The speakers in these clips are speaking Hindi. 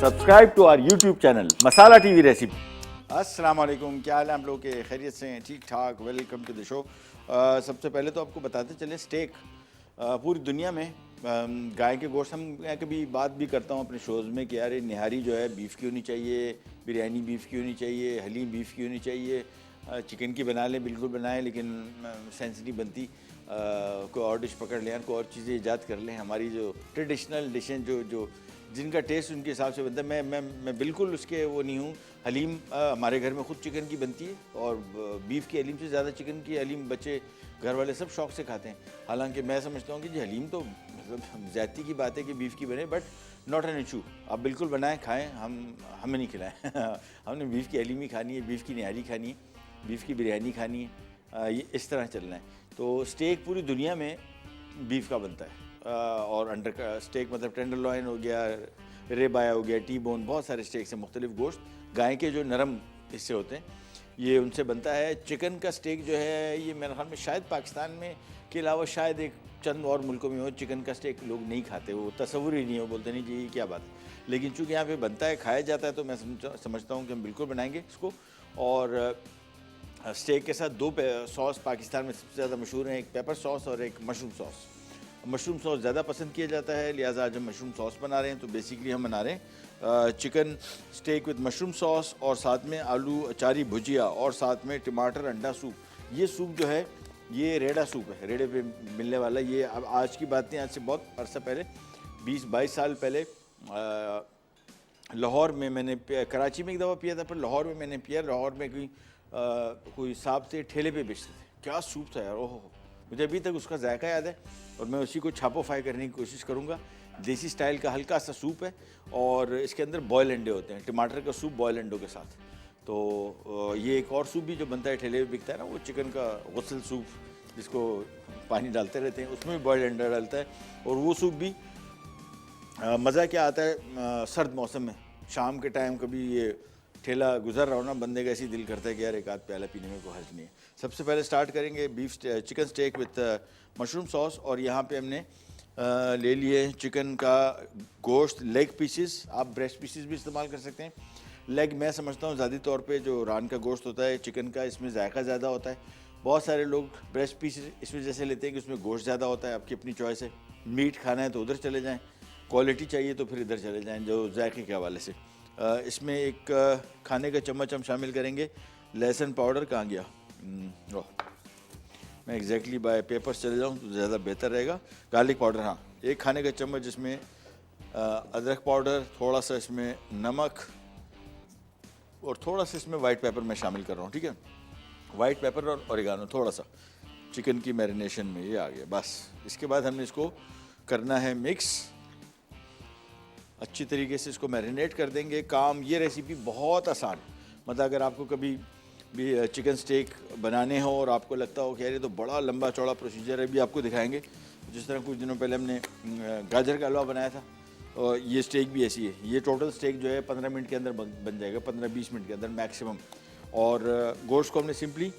Subscribe to our YouTube channel Masala TV recipe. अस्सलाम वालेकुम, क्या हाल है आप लोगों के? खैरियत से हैं? ठीक ठाक। Welcome to the show. सबसे पहले तो आपको बताते चले स्टेक पूरी दुनिया में गाय के गोश्त, हम कभी बात भी करता हूँ अपने शोज़ में कि यार निहारी जो है बीफ़ की होनी चाहिए, बिरयानी बीफ़ की होनी चाहिए, हलीम बीफ़ की होनी चाहिए, चिकन की बना लें, बिल्कुल बनाएं, लेकिन सेंस नहीं बनती। कोई और डिश पकड़ लें, कोई और चीज़ें ईजाद कर लें। हमारी जो ट्रेडिशनल डिशें जो जिनका टेस्ट उनके हिसाब से बनता है, मैं बिल्कुल उसके वो नहीं हूँ। हलीम हमारे घर में ख़ुद चिकन की बनती है और बीफ़ की हलीम से ज़्यादा चिकन की हलीम बच्चे घर वाले सब शौक़ से खाते हैं। हालांकि मैं समझता हूँ कि जी हलीम तो मतलब ज़्यादती की बात है कि बीफ़ की बने, बट नॉट एन इशू। आप बिल्कुल बनाएं, खाएं, हमें नहीं खिलाएं। हमने बीफ़ की हलीम ही खानी है, बीफ़ की निहारी खानी है, बीफ़ की बिरयानी खानी है, ये इस तरह चलना है। तो स्टेक पूरी दुनिया में बीफ़ का बनता है। और अंडर का स्टेक मतलब टेंडरलॉइन हो गया, रेबाया हो गया, टी बोन, बहुत सारे स्टेक से मुख्तलिफ गोश्त, गाय के जो नरम हिस्से होते हैं ये उनसे बनता है। चिकन का स्टेक जो है ये मेरे ख्याल में शायद पाकिस्तान में के अलावा शायद एक चंद और मुल्कों में हो, चिकन का स्टेक लोग नहीं खाते, वो तस्वुर ही नहीं हो, बोलते नहीं जी ये क्या बात है। लेकिन चूँकि यहाँ पे बनता है, खाया जाता है, तो मैं समझता हूँ कि हम बिल्कुल बनाएंगे इसको। और स्टेक के साथ दो सॉस पाकिस्तान में सबसे ज़्यादा मशहूर हैं, एक पेपर सॉस और एक मशरूम सॉस। मशरूम सॉस ज़्यादा पसंद किया जाता है, लिहाजा आज हम मशरूम सॉस बना रहे हैं। तो बेसिकली हम बना रहे हैं chicken steak with mushroom sauce और साथ में आलू अचारी भुजिया और साथ में टमाटर अंडा सूप। ये सूप जो है ये रेड़ा सूप है, रेड़े पे मिलने वाला। ये अब आज की बात नहीं, आज से बहुत अरसा पहले 20-22 साल पहले लाहौर में मैंने कराची में एक दफ़ा पिया था, पर लाहौर में मैंने पिया। लाहौर में कोई साहब थे, ठेले पे बेचते थे, क्या सूप था यार, ओहो। मुझे अभी तक उसका जायका याद है और मैं उसी को छापोफाई करने की कोशिश करूँगा। देसी स्टाइल का हल्का सा सूप है और इसके अंदर बॉयल अंडे होते हैं, टमाटर का सूप बॉयल अंडों के साथ। तो ये एक और सूप भी जो बनता है ठेले पे बिकता है ना, वो चिकन का गुस्ल सूप, जिसको पानी डालते रहते हैं, उसमें भी बॉयल अंडा डालता है। और वो सूप भी मज़ा क्या आता है सर्द मौसम में, शाम के टाइम कभी ये ठेला गुजर रहा हो ना, बंदे का ऐसी दिल करता है कि यार एक आध प्याला पीने में कोई हर्ज नहीं है। सबसे पहले स्टार्ट करेंगे chicken steak with mushroom sauce. और यहाँ पे हमने ले लिए चिकन का गोश्त, लेग पीसेस, आप ब्रेस्ट पीसेस भी इस्तेमाल कर सकते हैं। लेग मैं समझता हूँ ज़्यादा तौर पे जो रान का गोश्त होता है चिकन का, इसमें जायका ज़्यादा होता है। बहुत सारे लोग ब्रेस्ट पीसेस इस वजह से लेते हैं कि उसमें गोश्त ज़्यादा होता है। आपकी अपनी चॉइस है, मीट खाना है तो उधर चले जाएँ, क्वालिटी चाहिए तो फिर इधर चले जाएँ जो जायके के हवाले से। इसमें एक खाने का चम्मच हम शामिल करेंगे लहसुन पाउडर। कहाँ गया? मैं एग्जैक्टली बाय पेपर्स चले जाऊँ तो ज़्यादा बेहतर रहेगा। गार्लिक पाउडर, हाँ, एक खाने का चम्मच। इसमें अदरक पाउडर, थोड़ा सा इसमें नमक और थोड़ा सा इसमें वाइट पेपर मैं शामिल कर रहा हूँ, ठीक है। वाइट पेपर और ओरिगानो थोड़ा सा चिकन की मैरिनेशन में ये आ गया बस। इसके बाद हमने इसको करना है मिक्स, अच्छी तरीके से इसको मैरिनेट कर देंगे। काम ये रेसिपी बहुत आसान, मतलब अगर आपको कभी भी चिकन स्टेक बनाने हो और आपको लगता हो कि यार ये तो बड़ा लंबा चौड़ा प्रोसीजर है, भी आपको दिखाएंगे। जिस तरह कुछ दिनों पहले हमने गाजर का हलवा बनाया था, और ये स्टेक भी ऐसी है। ये टोटल स्टेक जो है 15 मिनट के अंदर बन जाएगा, 15-20 मिनट के अंदर मैक्सिमम। और गोश्त को हमने सिंपली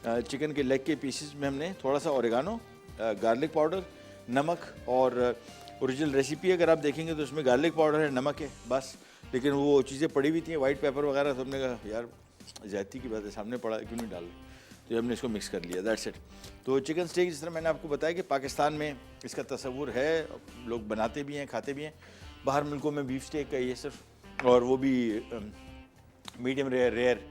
चिकन के लेग के पीसेस में हमने थोड़ा सा ओरिगानो, गार्लिक पाउडर, नमक, और ओरिजिनल रेसिपी अगर आप देखेंगे तो उसमें गार्लिक पाउडर है, नमक है, बस। लेकिन वो चीज़ें पड़ी हुई थी, वाइट पेपर वगैरह, तो हमने कहा यार ज़्यादती की बात है, सामने पड़ा क्यों नहीं डाल, तो हमने इसको मिक्स कर लिया, दैट्स इट। तो चिकन स्टेक जिस तरह मैंने आपको बताया कि पाकिस्तान में इसका तस्वुर है, लोग बनाते भी हैं, खाते भी हैं। बाहर मुल्कों में बीफ स्टेक का ये सिर्फ, और वो भी मीडियम रेयर,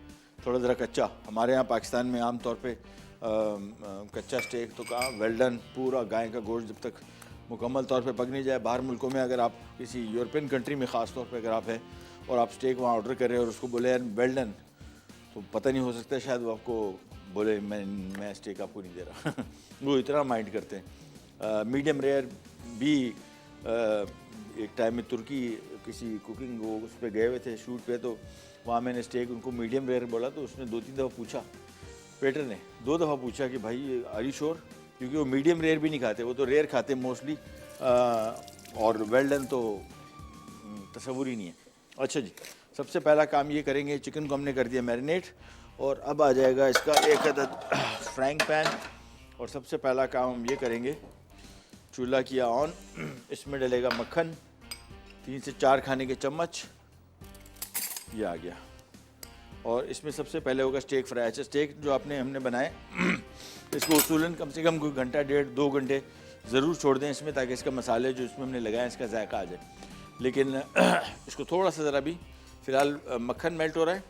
थोड़ा ज़रा कच्चा। हमारे यहाँ पाकिस्तान में आम तौर पे कच्चा स्टेक तो कहाँ, वेल डन, पूरा गाय का गोश्त जब तक मुकम्मल तौर पे पक नहीं जाए। बाहर मुल्कों में अगर आप किसी यूरोपियन कंट्री में ख़ास तौर पे अगर आप हैं और आप स्टेक वहाँ ऑर्डर कर रहे हैं और उसको बोले यार वेल डन, तो पता नहीं, हो सकता है शायद वो आपको बोले मैं स्टेक आपको नहीं दे रहा। वो इतना माइंड करते हैं। मीडियम रेयर भी एक टाइम में तुर्की किसी कुकिंग वो उस पर गए हुए थे शूट पे, तो वहाँ मैंने स्टेक उनको मीडियम रेयर बोला, तो उसने 2-3 दफ़ा पूछा, वेटर ने 2 दफ़ा पूछा कि भाई आर यू श्योर, क्योंकि वो मीडियम रेयर भी नहीं खाते, वो तो रेयर खाते मोस्टली, और वेल डन तो तस्वुर ही नहीं है। अच्छा जी, सबसे पहला काम ये करेंगे, चिकन को हमने कर दिया मैरिनेट, और अब आ जाएगा इसका एक अदद फ्राइंग पैन। और सबसे पहला काम हम ये करेंगे, चूल्हा किया ऑन, इसमें डलेगा मक्खन, 3 से 4 खाने के चम्मच, ये आ गया। और इसमें सबसे पहले होगा स्टेक फ्राई। अच्छा, स्टेक जो हमने बनाए इसको उसूलन कम से कम कोई घंटा 1.5-2 घंटे ज़रूर छोड़ दें इसमें, ताकि इसका मसाले जो इसमें हमने लगाए इसका जायका आ जाए। लेकिन इसको थोड़ा सा ज़रा भी, फ़िलहाल मक्खन मेल्ट हो रहा है,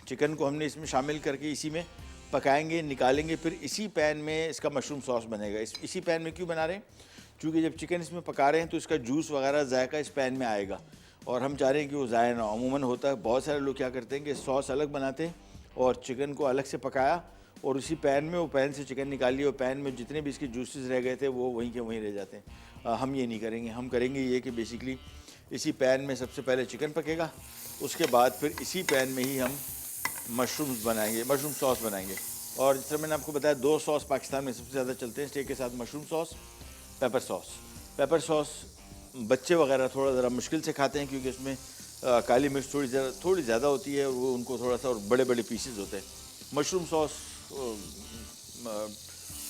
चिकन को हमने इसमें शामिल करके इसी में पकाएंगे, निकालेंगे, फिर इसी पैन में इसका मशरूम सॉस बनेगा। इसी पैन में क्यों बना रहे हैं? क्योंकि जब चिकन इसमें पका रहे हैं तो इसका जूस वगैरह जायका इस पैन में आएगा, और हम चाह रहे हैं कि वो ज़ाया ना। अमूमन होता है बहुत सारे लोग क्या करते हैं कि सॉस अलग बनाते हैं और चिकन को अलग से पकाया और उसी पैन में वो पैन से चिकन निकाल लिया, और पैन में जितने भी इसके जूसेस रह गए थे वो वहीं के वहीं रह जाते हैं। हम ये नहीं करेंगे। हम करेंगे ये कि बेसिकली इसी पैन में सबसे पहले चिकन पकेगा, उसके बाद फिर इसी पैन में ही हम मशरूम्स बनाएंगे, मशरूम सॉस बनाएंगे। और जिस तरह मैंने आपको बताया 2 सॉस पाकिस्तान में सबसे ज़्यादा चलते हैं स्टेक के साथ, mushroom sauce, paper sauce. Paper sauce बच्चे वगैरह थोड़ा ज़रा मुश्किल से खाते हैं क्योंकि उसमें काली मिर्च थोड़ी ज़्यादा होती है, और वो उनको थोड़ा सा, और बड़े बड़े पीसेस होते हैं। Mushroom sauce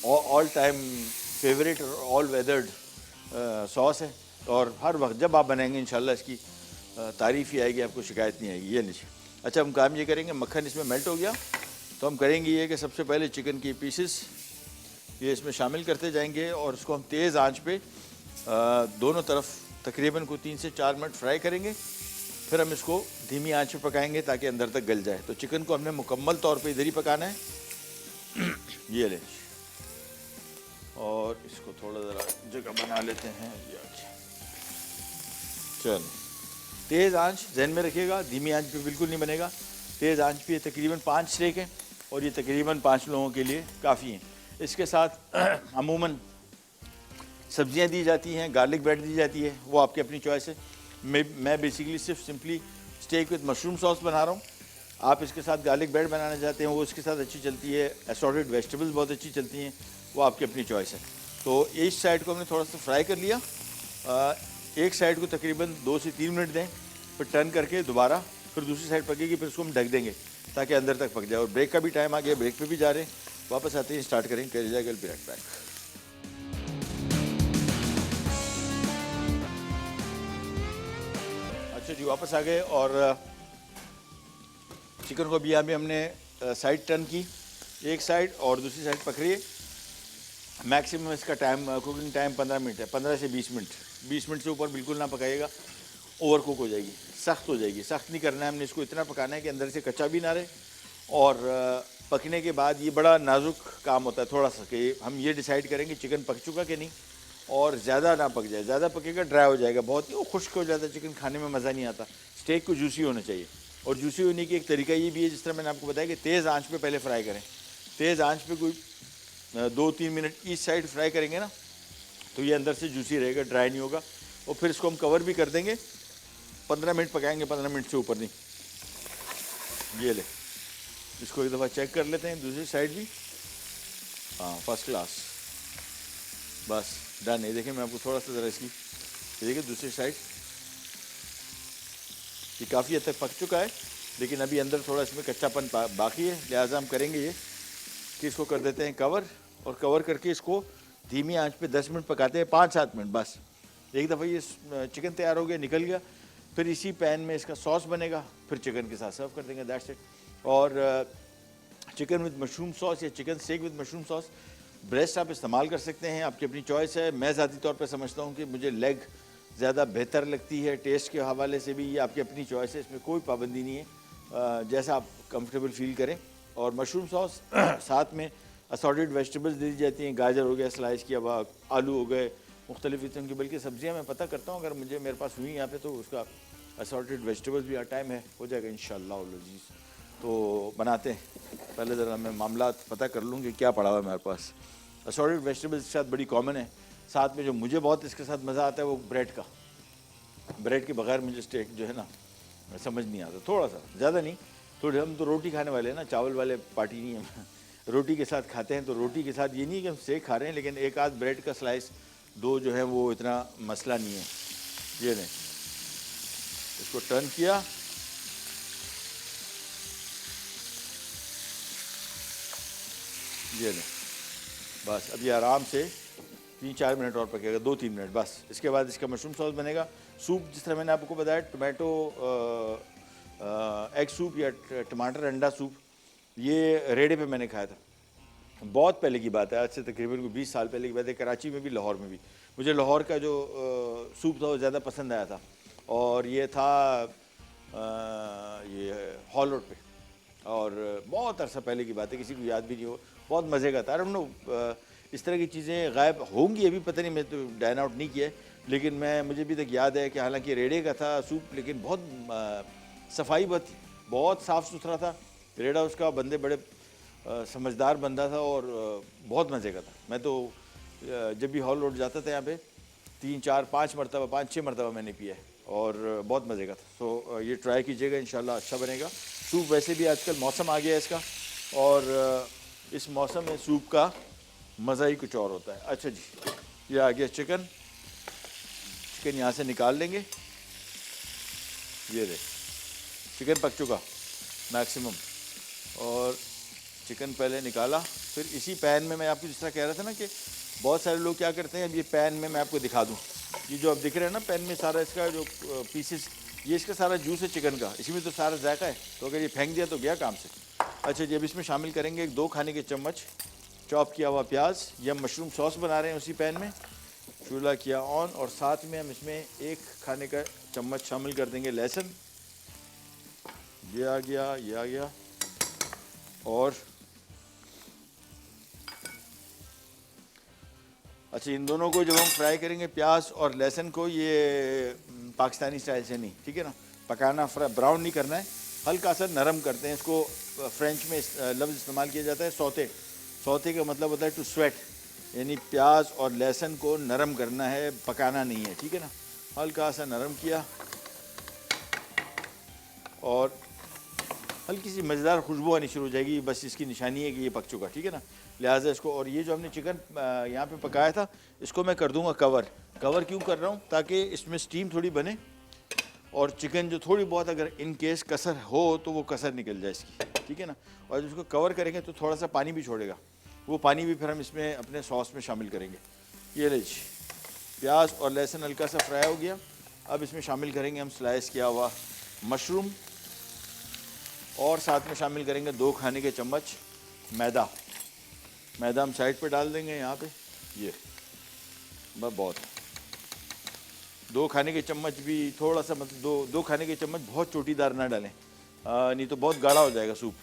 all time favourite और ऑल वेदर्ड सॉस है, और हर वक्त जब आप बनाएंगे इंशाल्लाह इसकी तारीफ़ ही आएगी, आपको शिकायत नहीं आएगी। ये लीजिए। अच्छा, हम काम ये करेंगे, मक्खन इसमें मेल्ट हो गया तो हम करेंगे ये कि सबसे पहले चिकन की पीसेस ये इसमें शामिल करते जाएंगे, और इसको हम तेज़ आंच पे दोनों तरफ तकरीबन को 3 से 4 मिनट फ्राई करेंगे। फिर हम इसको धीमी आंच पे पकाएंगे ताकि अंदर तक गल जाए। तो चिकन को हमने मुकम्मल तौर पे इधर ही पकाना है। ये ले, और इसको थोड़ा ज़रा जगह बना लेते हैं। चलो, तेज़ आंच जहन में रखिएगा, धीमी आंच पे बिल्कुल नहीं बनेगा, तेज़ आंच पे। तकरीबन 5 स्टेक हैं और ये तकरीबन 5 लोगों के लिए काफ़ी हैं। इसके साथ अमूमन सब्जियां दी जाती हैं, गार्लिक ब्रेड दी जाती है, वो आपकी अपनी चॉइस है। मैं बेसिकली सिर्फ simply steak with mushroom sauce बना रहा हूँ। आप इसके साथ गार्लिक ब्रेड बनाना चाहते हैं वो इसके साथ अच्छी चलती है, असॉर्टेड वेजिटेबल्स बहुत अच्छी चलती हैं, वो आपकी अपनी चॉइस है। तो इस साइड को हमने थोड़ा सा फ्राई कर लिया, एक साइड को तकरीबन 2 से 3 मिनट दें, फिर टर्न करके दोबारा फिर दूसरी साइड पकेगी, फिर उसको हम ढक देंगे ताकि अंदर तक पक जाए। और ब्रेक का भी टाइम आ गया, ब्रेक पे भी जा रहे हैं, वापस आते हैं स्टार्ट करेंगे। कर जाएगा ब्रेक बैक। अच्छा जी, वापस आ गए और चिकन को भी यहाँ पे हमने साइड टर्न की, एक साइड और दूसरी साइड पक रही है। मैक्सिमम इसका टाइम, कुकिंग टाइम 15 मिनट है, 15 से 20 मिनट। 20 मिनट से ऊपर बिल्कुल ना पकाइएगा, ओवर कुक हो जाएगी, सख्त हो जाएगी। सख्त नहीं करना है हमने, इसको इतना पकाना है कि अंदर से कच्चा भी ना रहे। और पकने के बाद ये बड़ा नाजुक काम होता है थोड़ा सा, कि हम ये डिसाइड करेंगे चिकन पक चुका कि नहीं, और ज़्यादा ना पक जाए। ज़्यादा पकेगा ड्राई हो जाएगा बहुत ही, वो खुश्क हो जाता है चिकन, खाने में मज़ा नहीं आता। स्टेक को जूसी होना चाहिए, और जूसी होने की एक तरीका ये भी है, जिस तरह मैंने आपको बताया कि तेज़ आंच पे पहले फ्राई करें। तेज़ आंच पे कोई 2-3 मिनट ईच साइड फ्राई करेंगे ना, तो ये अंदर से जूसी रहेगा, ड्राई नहीं होगा। और फिर इसको हम कवर भी कर देंगे, 15 मिनट पकाएंगे, 15 मिनट से ऊपर नहीं। ये ले, इसको एक दफ़ा चेक कर लेते हैं दूसरी साइड भी। हाँ, फर्स्ट क्लास, बस डन है। देखें, मैं आपको थोड़ा सा ज़रा इसकी, देखिए दूसरी साइड, ये काफ़ी हद तक पक चुका है, लेकिन अभी अंदर थोड़ा इसमें कच्चापन बाकी है। लिहाजा हम करेंगे ये कि इसको कर देते हैं कवर, और कवर करके इसको धीमी आंच पे 10 मिनट पकाते हैं, 5-7 मिनट बस। एक दफ़ा ये चिकन तैयार हो गया, निकल गया, फिर इसी पैन में इसका सॉस बनेगा, फिर चिकन के साथ सर्व कर देंगे, दैट्स इट। और चिकन विद मशरूम सॉस या chicken steak with mushroom sauce, breast आप इस्तेमाल कर सकते हैं, आपकी अपनी चॉइस है। मैं ज़ाती तौर पे समझता हूँ कि मुझे लेग ज़्यादा बेहतर लगती है, टेस्ट के हवाले से भी ये आपकी अपनी चॉइस है, इसमें कोई पाबंदी नहीं है, जैसा आप कंफर्टेबल फील करें। और मशरूम सॉस साथ में असॉर्टेड वेजिटेबल्स दी जाती हैं, गाजर हो गया स्लाइस किया हुआ, आलू हो गए, मुख्तलिफ किस्म की, बल्कि सब्जियाँ मैं पता करता हूँ, अगर मेरे पास हुई यहाँ पे तो उसका असॉर्टेड वेजिटेबल्स भी टाइम है, हो जाएगा इंशाअल्लाह अज़ीज़। तो बनाते हैं, पहले ज़रा मैं मामला पता कर लूँ कि क्या पड़ा हुआ है मेरे पास। असॉर्टेड वेजिटेबल्स के साथ बड़ी कॉमन है। साथ में जो मुझे बहुत इसके साथ मज़ा आता है वो ब्रेड का। ब्रेड के बगैर मुझे स्टेक जो है ना समझ नहीं आता, थोड़ा सा, ज़्यादा नहीं, थोड़ी। हम तो रोटी खाने वाले हैं ना, चावल वाले पार्टी नहीं है। रोटी के साथ खाते हैं, तो रोटी के साथ ये नहीं कि हम स्टेक खा रहे हैं, लेकिन एक आध ब्रेड का स्लाइस 2 जो है वो इतना मसला नहीं है। ये नहीं, इसको टर्न किया, ये नहीं, बस अब ये आराम से 3-4 मिनट और पकेगा, 2-3 मिनट बस। इसके बाद इसका मशरूम सॉस बनेगा। सूप जिस तरह मैंने आपको बताया, टोमेटो एग सूप या टमाटर अंडा सूप, ये रेड़े पे मैंने खाया था। बहुत पहले की बात है, आज से तकरीबन कोई 20 साल पहले की बात है। कराची में भी, लाहौर में भी मुझे लाहौर का जो सूप था वो ज़्यादा पसंद आया था। और ये था ये हॉल रोड पे, और बहुत अरसा पहले की बात है, किसी को याद भी नहीं हो। बहुत मज़े का था। आई डोंट नो इस तरह की चीज़ें गायब होंगी अभी, पता नहीं, मैं तो डाइन आउट नहीं किया है, लेकिन मुझे भी तक याद है कि हालांकि रेड़े का था सूप, लेकिन बहुत सफाई बहुत साफ़ सुथरा था रेड़ा उसका। बंदे बड़े समझदार बंदा था और बहुत मज़े का था। मैं तो जब भी हॉल रोड जाता था यहाँ पे 3 4 5 मरतबा 5 6 मरतबा मैंने पिया है, और बहुत मज़े का था। सो ये ट्राई कीजिएगा, इंशाल्लाह अच्छा बनेगा सूप। वैसे भी आजकल मौसम आ गया है इसका, और इस मौसम में सूप का मज़ा ही कुछ और होता है। अच्छा जी, ये आ गया चिकन। चिकन यहाँ से निकाल लेंगे। ये देख, चिकन पक चुका मैक्सिमम, और चिकन पहले निकाला। फिर इसी पैन में, मैं आपको जिस तरह कह रहा था ना कि बहुत सारे लोग क्या करते हैं, अब ये पैन में मैं आपको दिखा दूं, ये जो अब दिख रहे हैं ना पैन में, सारा इसका जो पीसेस, ये इसका सारा जूस है चिकन का, इसी में तो सारा जायका है। तो अगर ये फेंक दिया तो गया काम से। अच्छा जी, अब इसमें शामिल करेंगे 2 खाने के चम्मच चॉप किया हुआ प्याज, या मशरूम सॉस बना रहे हैं उसी पैन में। चूल्हा किया ऑन, और साथ में हम इसमें 1 खाने का चम्मच शामिल कर देंगे लहसुन। ये आ गया, ये आ गया। और अच्छा, इन दोनों को जब हम फ्राई करेंगे, प्याज और लहसुन को, ये पाकिस्तानी स्टाइल से नहीं, ठीक है ना, पकाना, ब्राउन नहीं करना है, हल्का सा नरम करते हैं इसको। फ्रेंच में लफ्ज़ इस्तेमाल किया जाता है सौते। सौते का मतलब होता है टू स्वेट, यानी प्याज और लहसुन को नरम करना है, पकाना नहीं है, ठीक है ना। हल्का सा नरम किया, और हल्की सी मज़ेदार खुशबू आनी शुरू हो जाएगी, बस इसकी निशानी है कि ये पक चुका, ठीक है ना। लिहाजा इसको, और ये जो हमने चिकन यहाँ पे पकाया था, इसको मैं कर दूंगा कवर। कवर क्यों कर रहा हूँ, ताकि इसमें स्टीम थोड़ी बने, और चिकन जो थोड़ी बहुत अगर इन केस कसर हो तो वो कसर निकल जाए इसकी, ठीक है ना। और जब इसको कवर करेंगे तो थोड़ा सा पानी भी छोड़ेगा, वो पानी भी फिर हम इसमें अपने सॉस में शामिल करेंगे। ये लीजिए, प्याज और लहसुन हल्का सा फ्राई हो गया। अब इसमें शामिल करेंगे हम स्लाइस किया हुआ मशरूम, और साथ में शामिल करेंगे 2 खाने के चम्मच मैदा। मैदा हम साइड पे डाल देंगे यहाँ पे, ये बस बहुत। 2 खाने के चम्मच भी थोड़ा सा, मतलब 2 खाने के चम्मच, बहुत चोटीदार ना डालें, नहीं तो बहुत गाढ़ा हो जाएगा सूप।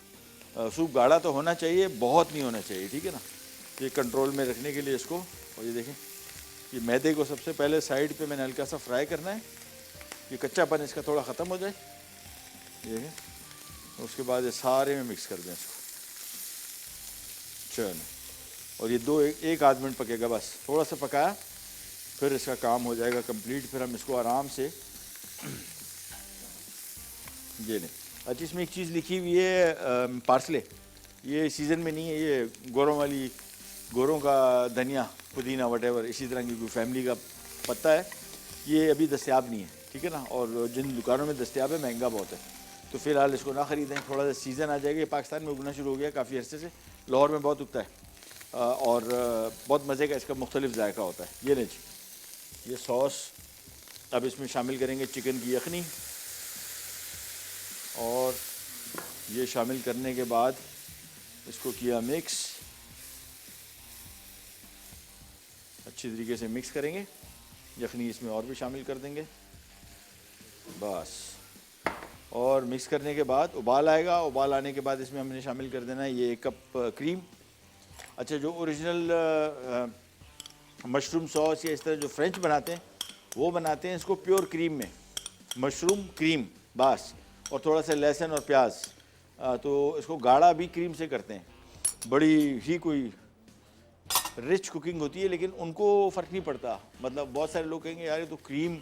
सूप गाढ़ा तो होना चाहिए, बहुत नहीं होना चाहिए, ठीक है ना। ये कंट्रोल में रखने के लिए इसको, और ये देखें, ये मैदे को सबसे पहले साइड पे मैंने हल्का सा फ्राई करना है, ये कच्चापन इसका थोड़ा ख़त्म हो जाए। ये उसके बाद ये सारे में मिक्स कर दें इसको। चलो, और ये 1 आध मिनट पकेगा, बस थोड़ा सा पकाया, फिर इसका काम हो जाएगा कंप्लीट। फिर हम इसको आराम से ये लें। अच्छा, इसमें एक चीज़ लिखी हुई है पार्सले, ये सीज़न में नहीं है, ये गोरों का धनिया, पुदीना, वटेवर, इसी तरह की कोई फैमिली का पत्ता है, ये अभी दस्तयाब नहीं है, ठीक है ना। और जिन दुकानों में दस्तयाब है महंगा बहुत है, तो फ़िलहाल इसको ना ख़रीदें। थोड़ा सा सीज़न आ जाएगा, पाकिस्तान में उगना शुरू हो गया काफ़ी अरसे से, लाहौर में बहुत उगता है, और बहुत मज़े का इसका मुख्तलिफ जायका होता है। ये नहीं, ये सॉस अब इसमें शामिल करेंगे चिकन की यखनी, और ये शामिल करने के बाद इसको किया मिक्स, अच्छी तरीके से मिक्स करेंगे। यखनी इसमें और भी शामिल कर देंगे, बस। और मिक्स करने के बाद उबाल आएगा, उबाल आने के बाद इसमें हमने शामिल कर देना है ये 1 कप क्रीम। अच्छा, जो ओरिजिनल मशरूम सॉस या इस तरह जो फ्रेंच बनाते हैं, वो बनाते हैं इसको प्योर क्रीम में, मशरूम क्रीम बस, और थोड़ा सा लहसुन और प्याज, तो इसको गाढ़ा भी क्रीम से करते हैं। बड़ी ही कोई रिच कुकिंग होती है, लेकिन उनको फ़र्क नहीं पड़ता। मतलब बहुत सारे लोग कहेंगे यार ये तो क्रीम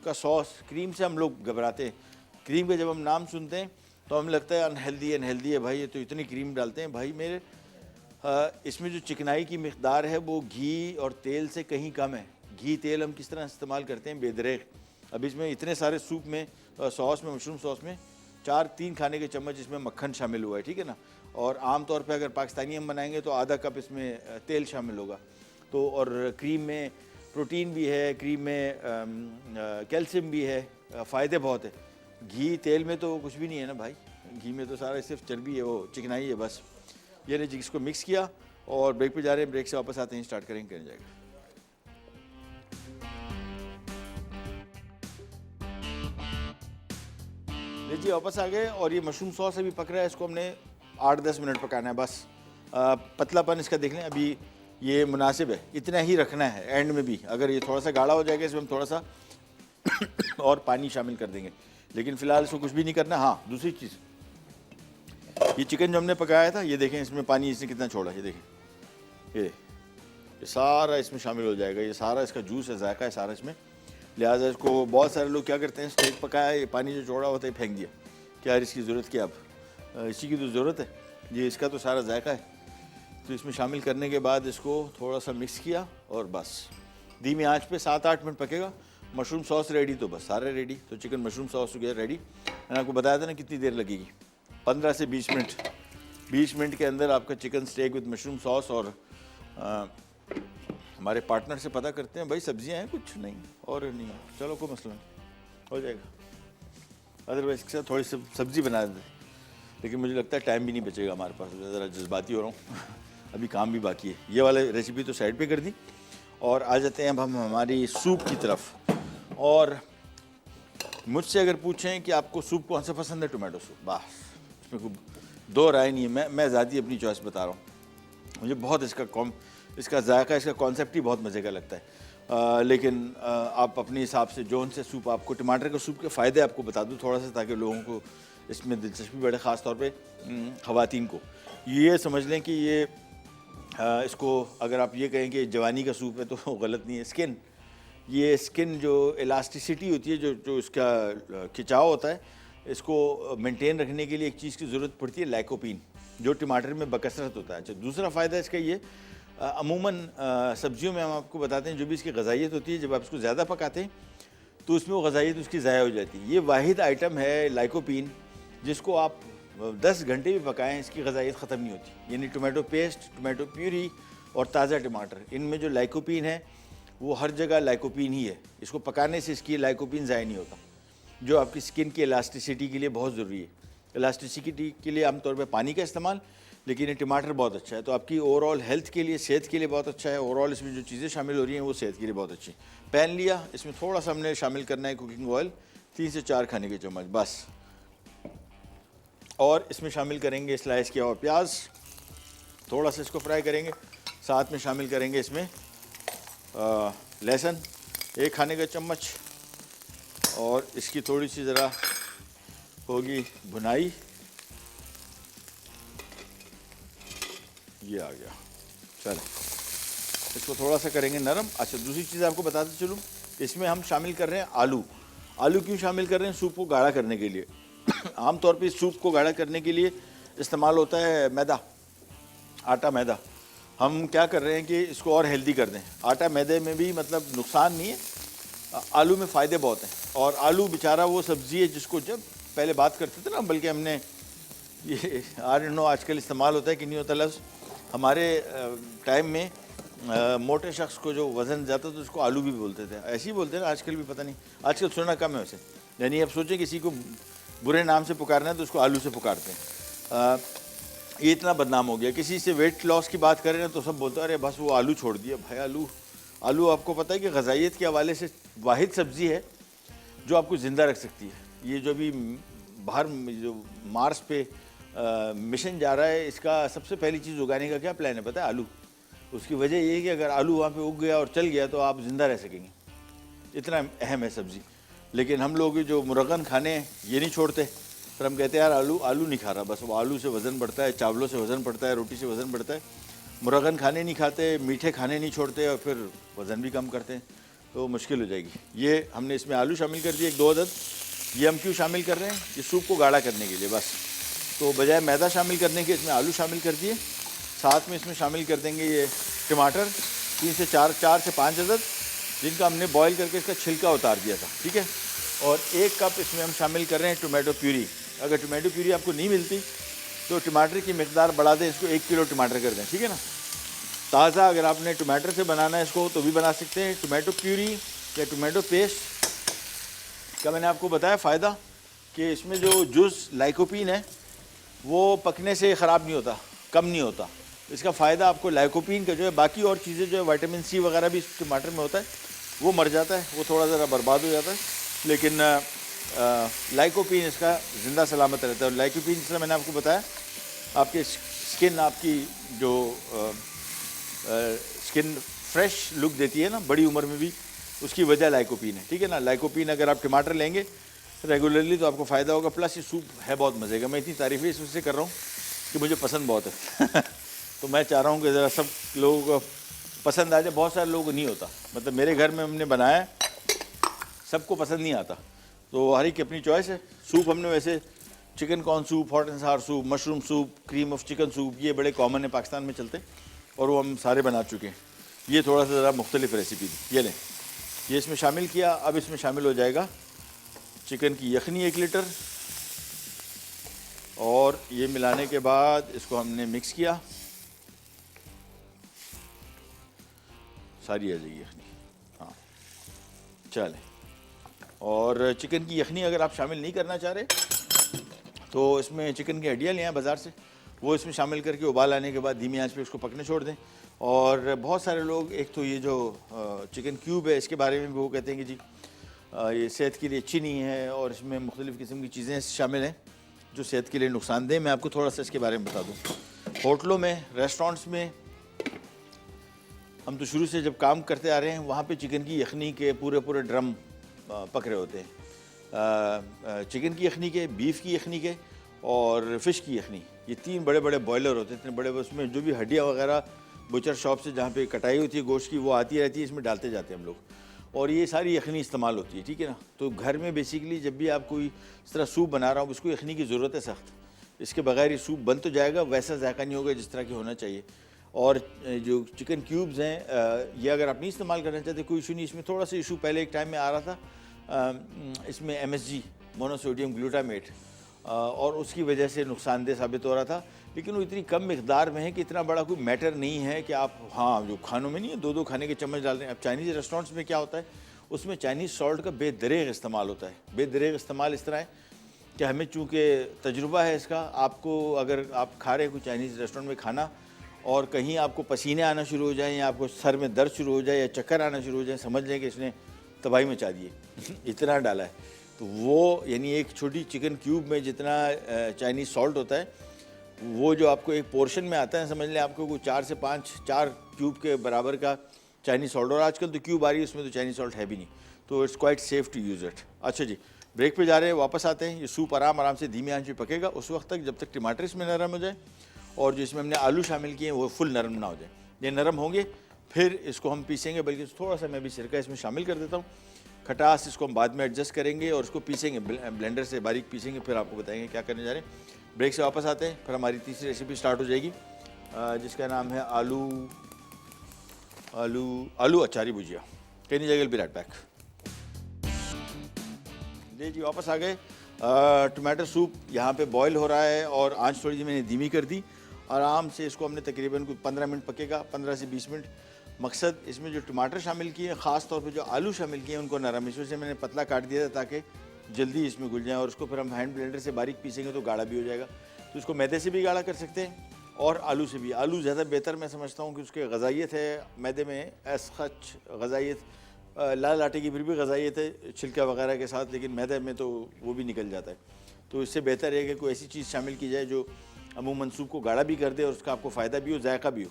का सॉस, क्रीम से हम लोग घबराते हैं। क्रीम का जब हम नाम सुनते हैं तो हमें लगता है अनहेल्दी अनहेल्दी है भाई, ये तो इतनी क्रीम डालते हैं। भाई मेरे, इसमें जो चिकनाई की मिक़दार है वो घी और तेल से कहीं कम है। घी तेल हम किस तरह इस्तेमाल करते हैं बेदरेग। अब इसमें इतने सारे सूप में, सॉस में, मशरूम सॉस में 3 खाने के चम्मच इसमें मक्खन शामिल हुआ है, ठीक है ना। और आम तौर पे अगर पाकिस्तानी हम बनाएंगे तो आधा कप इसमें तेल शामिल होगा। तो और क्रीम में प्रोटीन भी है, क्रीम में कैल्शियम भी है, फ़ायदे बहुत है। घी तेल में तो कुछ भी नहीं है ना भाई, घी में तो सारा सिर्फ चर्बी है, वो चिकनाई है बस। ये नहीं जी, इसको मिक्स किया और ब्रेक पे जा रहे हैं, ब्रेक से वापस आते हैं, स्टार्ट करेंगे, कर जाएगा। जी वापस आ गए और ये मशरूम सॉस अभी पक रहा है, इसको हमने 8-10 मिनट पकाना है बस। पतलापन इसका देख लें, अभी ये मुनासिब है, इतना ही रखना है। एंड में भी अगर ये थोड़ा सा गाढ़ा हो जाएगा, इसमें हम थोड़ा सा और पानी शामिल कर देंगे, लेकिन फ़िलहाल इसको कुछ भी नहीं करना। हाँ, दूसरी चीज़, ये चिकन जो हमने पकाया था, ये देखें इसमें पानी इसने कितना छोड़ा, ये देखें, ये सारा इसमें शामिल हो जाएगा, ये सारा इसका जूस है, जायका है सारा इसमें। लिहाजा इसको बहुत सारे लोग क्या करते हैं, स्टेक पकाया, ये पानी जो छोड़ा होता है फेंक दिया, क्या यार इसकी ज़रूरत क्या, अब इसी की तो ज़रूरत है, ये इसका तो सारा जायका है। तो इसमें शामिल करने के बाद इसको थोड़ा सा मिक्स किया और बस धीमी आंच पे 7-8 मिनट पकेगा। मशरूम सॉस रेडी, तो बस सारे रेडी। तो चिकन मशरूम सॉस हो गया रेडी। मैंने आपको बताया था ना कितनी देर लगेगी, 15 से 20 मिनट। 20 मिनट के अंदर आपका chicken steak with mushroom sauce. और हमारे पार्टनर से पता करते हैं, भाई सब्जियां हैं कुछ नहीं और नहीं है, चलो कोई मसला नहीं, हो जाएगा। अदरवाइज इसके साथ थोड़ी सब्ज़ी बना देते, लेकिन मुझे लगता है टाइम भी नहीं बचेगा हमारे पास, ज़रा जज्बाती हो रहा हूँ अभी काम भी बाकी है। ये वाला रेसिपी तो साइड पे कर दी और आ जाते हैं अब हम हमारी सूप की तरफ। और मुझसे अगर पूछें कि आपको सूप कौन सा पसंद है, टोमेटो सूप, बस इसमें कोई दो राय नहीं है। मैं ज़ाती अपनी चॉइस बता रहा हूँ, मुझे बहुत इसका जायका, इसका कॉन्सेप्ट ही बहुत मज़े का लगता है। लेकिन आप अपने हिसाब से जो उनसे सूप, आपको टमाटर के सूप के फ़ायदे आपको बता दूँ थोड़ा सा, ताकि लोगों को इसमें दिलचस्पी बढ़े, ख़ास तौर पे ख़वातीन को। ये समझ लें कि ये इसको अगर आप ये कहें कि जवानी का सूप है तो गलत नहीं है। ये स्किन जो इलास्टिसिटी होती है, जो इसका खिंचाव होता है, इसको मेंटेन रखने के लिए एक चीज़ की ज़रूरत पड़ती है, लाइकोपीन, जो टमाटर में बकसरत होता है। अच्छा, दूसरा फ़ायदा इसका ये, अमूमन सब्जियों में हम आपको बताते हैं जो भी इसकी गज़ाइयत होती है, जब आप इसको ज़्यादा पकाते हैं तो उसमें वो गज़ाइयत उसकी ज़ाया हो जाती है। ये वाहिद आइटम है लाइकोपीन, जिसको आप 10 घंटे भी पकाएं, इसकी गज़ाइयत ख़त्म नहीं होती। यानी टोमेटो पेस्ट, टोमेटो प्यूरी और ताज़ा टमाटर, इनमें जो लाइकोपीन है वो हर जगह लाइकोपीन ही है। इसको पकाने से इसकी लाइकोपीन ज़ाया नहीं होता, जो आपकी स्किन की इलास्टिसिटी के लिए बहुत ज़रूरी है। इलास्टिसिटी के लिए आमतौर पर पानी का इस्तेमाल, लेकिन ये टमाटर बहुत अच्छा है, तो आपकी ओवरऑल हेल्थ के लिए, सेहत के लिए बहुत अच्छा है। ओवरऑल इसमें जो चीज़ें शामिल हो रही हैं वो सेहत के लिए बहुत अच्छी। पैन लिया, इसमें थोड़ा सा हमने शामिल करना है कुकिंग ऑयल, 3 से 4 खाने के चम्मच बस। और इसमें शामिल करेंगे स्लाइस किया हुआ प्याज, थोड़ा सा इसको फ्राई करेंगे। साथ में शामिल करेंगे इसमें लहसुन 1 खाने का चम्मच, और इसकी थोड़ी सी ज़रा होगी भुनाई। ये आ गया, चलो इसको थोड़ा सा करेंगे नरम। अच्छा, दूसरी चीज़ आपको बताते चलूँ, इसमें हम शामिल कर रहे हैं आलू। आलू क्यों शामिल कर रहे हैं? सूप को गाढ़ा करने के लिए। आमतौर पे सूप को गाढ़ा करने के लिए इस्तेमाल होता है मैदा, आटा मैदा। हम क्या कर रहे हैं कि इसको और हेल्दी कर दें। आटा मैदे में भी मतलब नुकसान नहीं है, आलू में फ़ायदे बहुत हैं। और आलू बेचारा वो सब्ज़ी है जिसको जब पहले बात करते थे ना, बल्कि हमने ये आजकल इस्तेमाल होता है कि नहीं होता लफ्ज़, हमारे टाइम में मोटे शख्स को जो वज़न ज़्यादा तो उसको आलू भी बोलते थे, ऐसे ही बोलते हैं ना आजकल भी, पता नहीं आजकल सुनना कम है वैसे। यानी अब सोचें किसी को बुरे नाम से पुकारना है तो उसको आलू से पुकारते हैं। ये इतना बदनाम हो गया। किसी से वेट लॉस की बात करें ना तो सब बोलते हैं अरे बस वो आलू छोड़ दिया। भाई आलू आपको पता है कि ग़ज़ाइयत के हवाले से वाहिद सब्ज़ी है जो आपको ज़िंदा रख सकती है। ये जो भी बाहर जो मार्स पे मिशन जा रहा है, इसका सबसे पहली चीज़ उगाने का क्या प्लान है पता है? आलू। उसकी वजह ये है कि अगर आलू वहाँ पे उग गया और चल गया तो आप ज़िंदा रह सकेंगे, इतना अहम है सब्ज़ी। लेकिन हम लोग जो मुरगन खाने ये नहीं छोड़ते, फिर हम कहते हैं यार आलू नहीं खा रहा, बस वो आलू से वज़न बढ़ता है, चावलों से वज़न बढ़ता है, रोटी से वज़न बढ़ता है। मुरगन खाने नहीं खाते, मीठे खाने नहीं छोड़ते और फिर वज़न भी कम करते हैं, तो मुश्किल हो जाएगी। ये हमने इसमें आलू शामिल कर दिए 1-2 अदद। ये हम क्यों शामिल कर रहे हैं? ये सूप को गाढ़ा करने के लिए बस। तो बजाय मैदा शामिल करने के इसमें आलू शामिल कर दिए। साथ में इसमें शामिल कर देंगे ये टमाटर 3 से 4 से 5 अदद, जिनका हमने बॉईल करके इसका छिलका उतार दिया था, ठीक है। और 1 कप इसमें हम शामिल कर रहे हैं टोमेटो प्यूरी। अगर टोमेटो प्यूरी आपको नहीं मिलती तो टमाटर की मिकदार बढ़ा दें, इसको 1 किलो टमाटर कर दें, ठीक है ना। ताज़ा अगर आपने टमाटर से बनाना है इसको तो भी बना सकते हैं। टोमेटो प्यूरी या टोमेटो पेस्ट का मैंने आपको बताया फ़ायदा कि इसमें जो जूस लाइकोपीन है वो पकने से ख़राब नहीं होता, कम नहीं होता। इसका फ़ायदा आपको लाइकोपीन का जो है, बाकी और चीज़ें जो है विटामिन सी वगैरह भी इस टमाटर में होता है, वो मर जाता है, वो थोड़ा ज़रा बर्बाद हो जाता है, लेकिन लाइकोपीन इसका ज़िंदा सलामत रहता है। और लाइकोपीन जिसमें मैंने आपको बताया, आपके स्किन, आपकी जो स्किन फ्रेश लुक देती है ना बड़ी उम्र में भी, उसकी वजह लाइकोपीन है, ठीक है ना। लाइकोपीन अगर आप टमाटर लेंगे रेगुलरली तो आपको फ़ायदा होगा। प्लस ये सूप है बहुत मज़े का। मैं इतनी तारीफ़ें इस वजह से कर रहा हूँ कि मुझे पसंद बहुत है तो मैं चाह रहा हूँ कि ज़रा सब लोगों को पसंद आ जाए। बहुत सारे लोगों को नहीं होता, मतलब मेरे घर में हमने बनाया, सबको पसंद नहीं आता, तो हर एक की अपनी चॉइस है। सूप हमने वैसे chicken corn soup, hot and सार soup, mushroom soup, cream of chicken soup, ये बड़े कॉमन है पाकिस्तान में चलते, और वो हम सारे बना चुके हैं। ये थोड़ा सा ज़रा मुख्तलिफ रेसिपी थी, ये लें, ये इसमें शामिल किया। अब इसमें शामिल हो जाएगा चिकन की यखनी 1 लीटर, और ये मिलाने के बाद इसको हमने मिक्स किया, सारी आ जाएगी यखनी, हाँ चलें। और चिकन की यखनी अगर आप शामिल नहीं करना चाह रहे तो इसमें चिकन की हड्डियाँ ले आएँ बाज़ार से, वो इसमें शामिल करके उबाल आने के बाद धीमी आंच पे उसको पकने छोड़ दें। और बहुत सारे लोग, एक तो ये जो चिकन क्यूब है इसके बारे में भी वो कहते हैं कि जी ये सेहत के लिए अच्छी नहीं है, और इसमें मुख्तलिफ़ किस्म की चीज़ें शामिल हैं जो सेहत के लिए नुकसानदेह। मैं आपको थोड़ा सा इसके बारे में बता दूँ। होटलों में, रेस्टोरेंट्स में, हम तो शुरू से जब काम करते आ रहे हैं, वहाँ पे चिकन की यखनी के पूरे पूरे ड्रम पक रहे होते हैं। चिकन की यखनी के, बीफ की यखनी के और फ़िश की यखनी, ये 3 बड़े बड़े बॉयलर होते हैं, इतने बड़े, उसमें जो भी हड्डियाँ वगैरह बुचर शॉप से जहाँ पे कटाई होती है गोश्त की, वो आती रहती है, इसमें डालते जाते हैं हम लोग, और ये सारी यखनी इस्तेमाल होती है, ठीक है ना। तो घर में बेसिकली जब भी आप कोई इस तरह सूप बना रहा हूँ, उसको यखनी की ज़रूरत है सख्त, इसके बगैर ये सूप बन तो जाएगा, वैसा जायका नहीं होगा जिस तरह की होना चाहिए। और जो चिकन क्यूब्स हैं, ये अगर आप नहीं इस्तेमाल करना चाहते कोई इशू नहीं। इसमें थोड़ा सा इशू पहले एक टाइम में आ रहा था, इसमें MSG, मोनोसोडियम ग्लूटामेट, और उसकी वजह से नुकसानदेह साबित हो रहा था, लेकिन वो इतनी कम मिकदार में है कि इतना बड़ा कोई मैटर नहीं है कि आप, हाँ जो खानों में नहीं है 2-2 खाने के चम्मच डाल रहे हैं। अब चाइनीज़ रेस्टोरेंट्स में क्या होता है, उसमें चाइनीज़ सॉल्ट का बेदरेग इस्तेमाल होता है। बेदरेग इस्तेमाल इस तरह है कि हमें चूँकि तजुर्बा है इसका, आपको अगर आप खा रहे हैं कोई चाइनीज़ रेस्टोरेंट में खाना और कहीं आपको पसीने आना शुरू हो जाए, या आपको सर में दर्द शुरू हो जाए, या चक्कर आना शुरू हो जाए, समझ लें कि इसने तबाही मचा दी है इतना डाला है। तो वो यानी एक छोटी चिकन क्यूब में जितना चाइनीज़ सॉल्ट होता है, वो जो आपको एक पोर्शन में आता है, समझ लें आपको कोई 4 से 5 4 क्यूब के बराबर का चाइनीज़ सॉल्ट, और आजकल तो क्यूब आ रही है उसमें तो चाइनीज़ सॉल्ट है भी नहीं, तो it's quite safe to use it. अच्छा जी, ब्रेक पे जा रहे हैं, वापस आते हैं। ये सूप आराम से धीमी आंच पे पकेगा उस वक्त तक जब तक टमाटर इसमें नरम हो जाए, और जो इसमें हमने आलू शामिल किए हैं वो फुल नरम ना हो जाए। ये नरम होंगे फिर इसको हम पीसेंगे, बल्कि थोड़ा सा मैं भी सिरका इसमें शामिल कर देता हूँ। खटास इसको हम बाद में एडजस्ट करेंगे और इसको पीसेंगे, ब्लेंडर से बारीक पीसेंगे, फिर आपको बताएंगे क्या करने जा रहे हैं। ब्रेक से वापस आते हैं, फिर हमारी तीसरी रेसिपी स्टार्ट हो जाएगी, जिसका नाम है आलू अचारी भुजिया। कहीं नहीं जाएगा, बी राइट बैक। जी वापस आ गए। टमाटर सूप यहाँ पे बॉयल हो रहा है और आंच थोड़ी सी मैंने धीमी कर दी। आराम से इसको हमने तकरीबन कुछ 15 मिनट पकेगा, 15 से 20 मिनट। मकसद इसमें जो टमाटर शामिल किए हैं, ख़ास तौर पे जो आलू शामिल किए हैं, उनको नरम, इस वजह से मैंने पतला काट दिया था ताकि जल्दी इसमें घुल जाए, और उसको फिर हम हैंड ब्लेंडर से बारीक पीसेंगे तो गाढ़ा भी हो जाएगा। तो इसको मैदे से भी गाढ़ा कर सकते हैं और आलू से भी। आलू ज़्यादा बेहतर मैं समझता हूँ कि उसके गज़ाइयत है, मैदे में एसखच गज़ाइयत, लाल आटे की फिर भी गज़ाइयत है छिलका वगैरह के साथ, लेकिन मैदे में तो वो भी निकल जाता है। तो इससे बेहतर है कि कोई ऐसी चीज़ शामिल की जाए जो अमूमन सूप को गाढ़ा भी कर दे और उसका आपको फ़ायदा भी हो, जायका भी हो।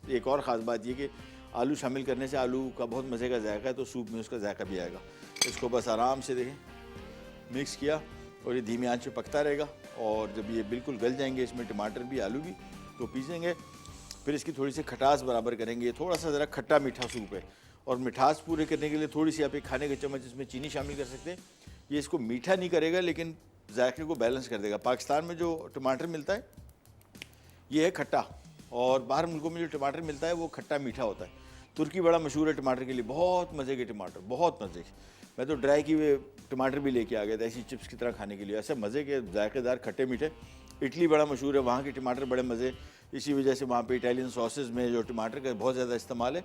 एक और ख़ास बात ये कि आलू शामिल करने से आलू का बहुत मज़े का जायका है, तो सूप में उसका जायका भी आएगा। इसको बस आराम से देखें, मिक्स किया और ये धीमी आंच पे पकता रहेगा, और जब ये बिल्कुल गल जाएंगे, इसमें टमाटर भी आलू भी, तो पीसेंगे। फिर इसकी थोड़ी सी खटास बराबर करेंगे। थोड़ा सा ज़रा खट्टा मीठा सूप है, और मिठास पूरे करने के लिए थोड़ी सी आप एक खाने के चम्मच इसमें चीनी शामिल कर सकते हैं। ये इसको मीठा नहीं करेगा, लेकिन जायके को बैलेंस कर देगा। पाकिस्तान में जो टमाटर मिलता है ये है खट्टा, और बाहर मुल्कों में जो टमाटर मिलता है वो खट्टा मीठा होता है। तुर्की बड़ा मशहूर है टमाटर के लिए, बहुत मज़े के टमाटर, बहुत मज़े के। मैं तो ड्राई किए हुए टमाटर भी लेके आ गया था ऐसी चिप्स की तरह खाने के लिए, ऐसे मज़े के जायकेदार खट्टे मीठे। इटली बड़ा मशहूर है, वहाँ के टमाटर बड़े मज़े, इसी वजह से वहाँ पे इटालियन सॉसेज में जो टमाटर का बहुत ज़्यादा इस्तेमाल है।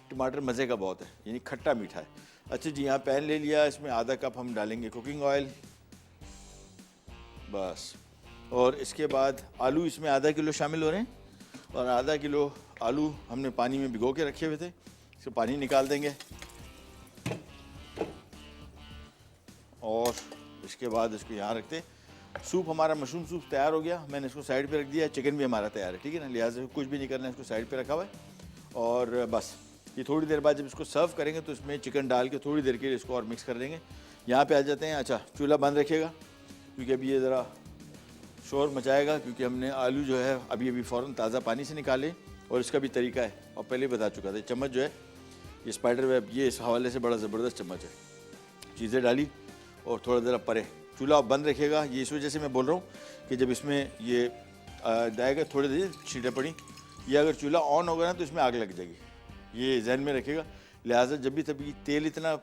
टमाटर मज़े का बहुत है, यानी खट्टा मीठा है। अच्छा जी, यहाँ पैन ले लिया, इसमें आधा कप हम डालेंगे कुकिंग ऑयल, बस। और इसके बाद आलू इसमें आधा किलो शामिल हो रहे हैं और आधा किलो आलू हमने पानी में भिगो के रखे हुए थे, इसको पानी निकाल देंगे। और इसके बाद इसको यहाँ रखते। सूप हमारा मशरूम सूप तैयार हो गया, मैंने इसको साइड पे रख दिया। चिकन भी हमारा तैयार है, ठीक है ना, लिहाजा कुछ भी नहीं करना है, इसको साइड पे रखा हुआ है। और बस ये थोड़ी देर बाद जब इसको सर्व करेंगे तो इसमें चिकन डाल के थोड़ी देर के लिए इसको और मिक्स कर देंगे। यहाँ पे आ जाते हैं। अच्छा, चूल्हा बंद रखिएगा क्योंकि अभी ये ज़रा शोर मचाएगा, क्योंकि हमने आलू जो है अभी अभी फ़ौरन ताज़ा पानी से निकाले और इसका भी तरीका है और पहले बता चुका था। चम्मच जो है ये स्पाइडर वेब, ये इस हवाले से बड़ा ज़बरदस्त चम्मच है। चीज़ें डाली और थोड़ा ज़रा परे, चूल्हा बंद रखिएगा। ये इस वजह से मैं बोल रहा हूँ कि जब इसमें ये जाएगा थोड़ी देर छींटे पड़ी, ये अगर चूल्हा ऑन होगा ना तो इसमें आग लग जाएगी, ये जहन में रखिएगा। लिहाजा जब भी तभी तेल इतना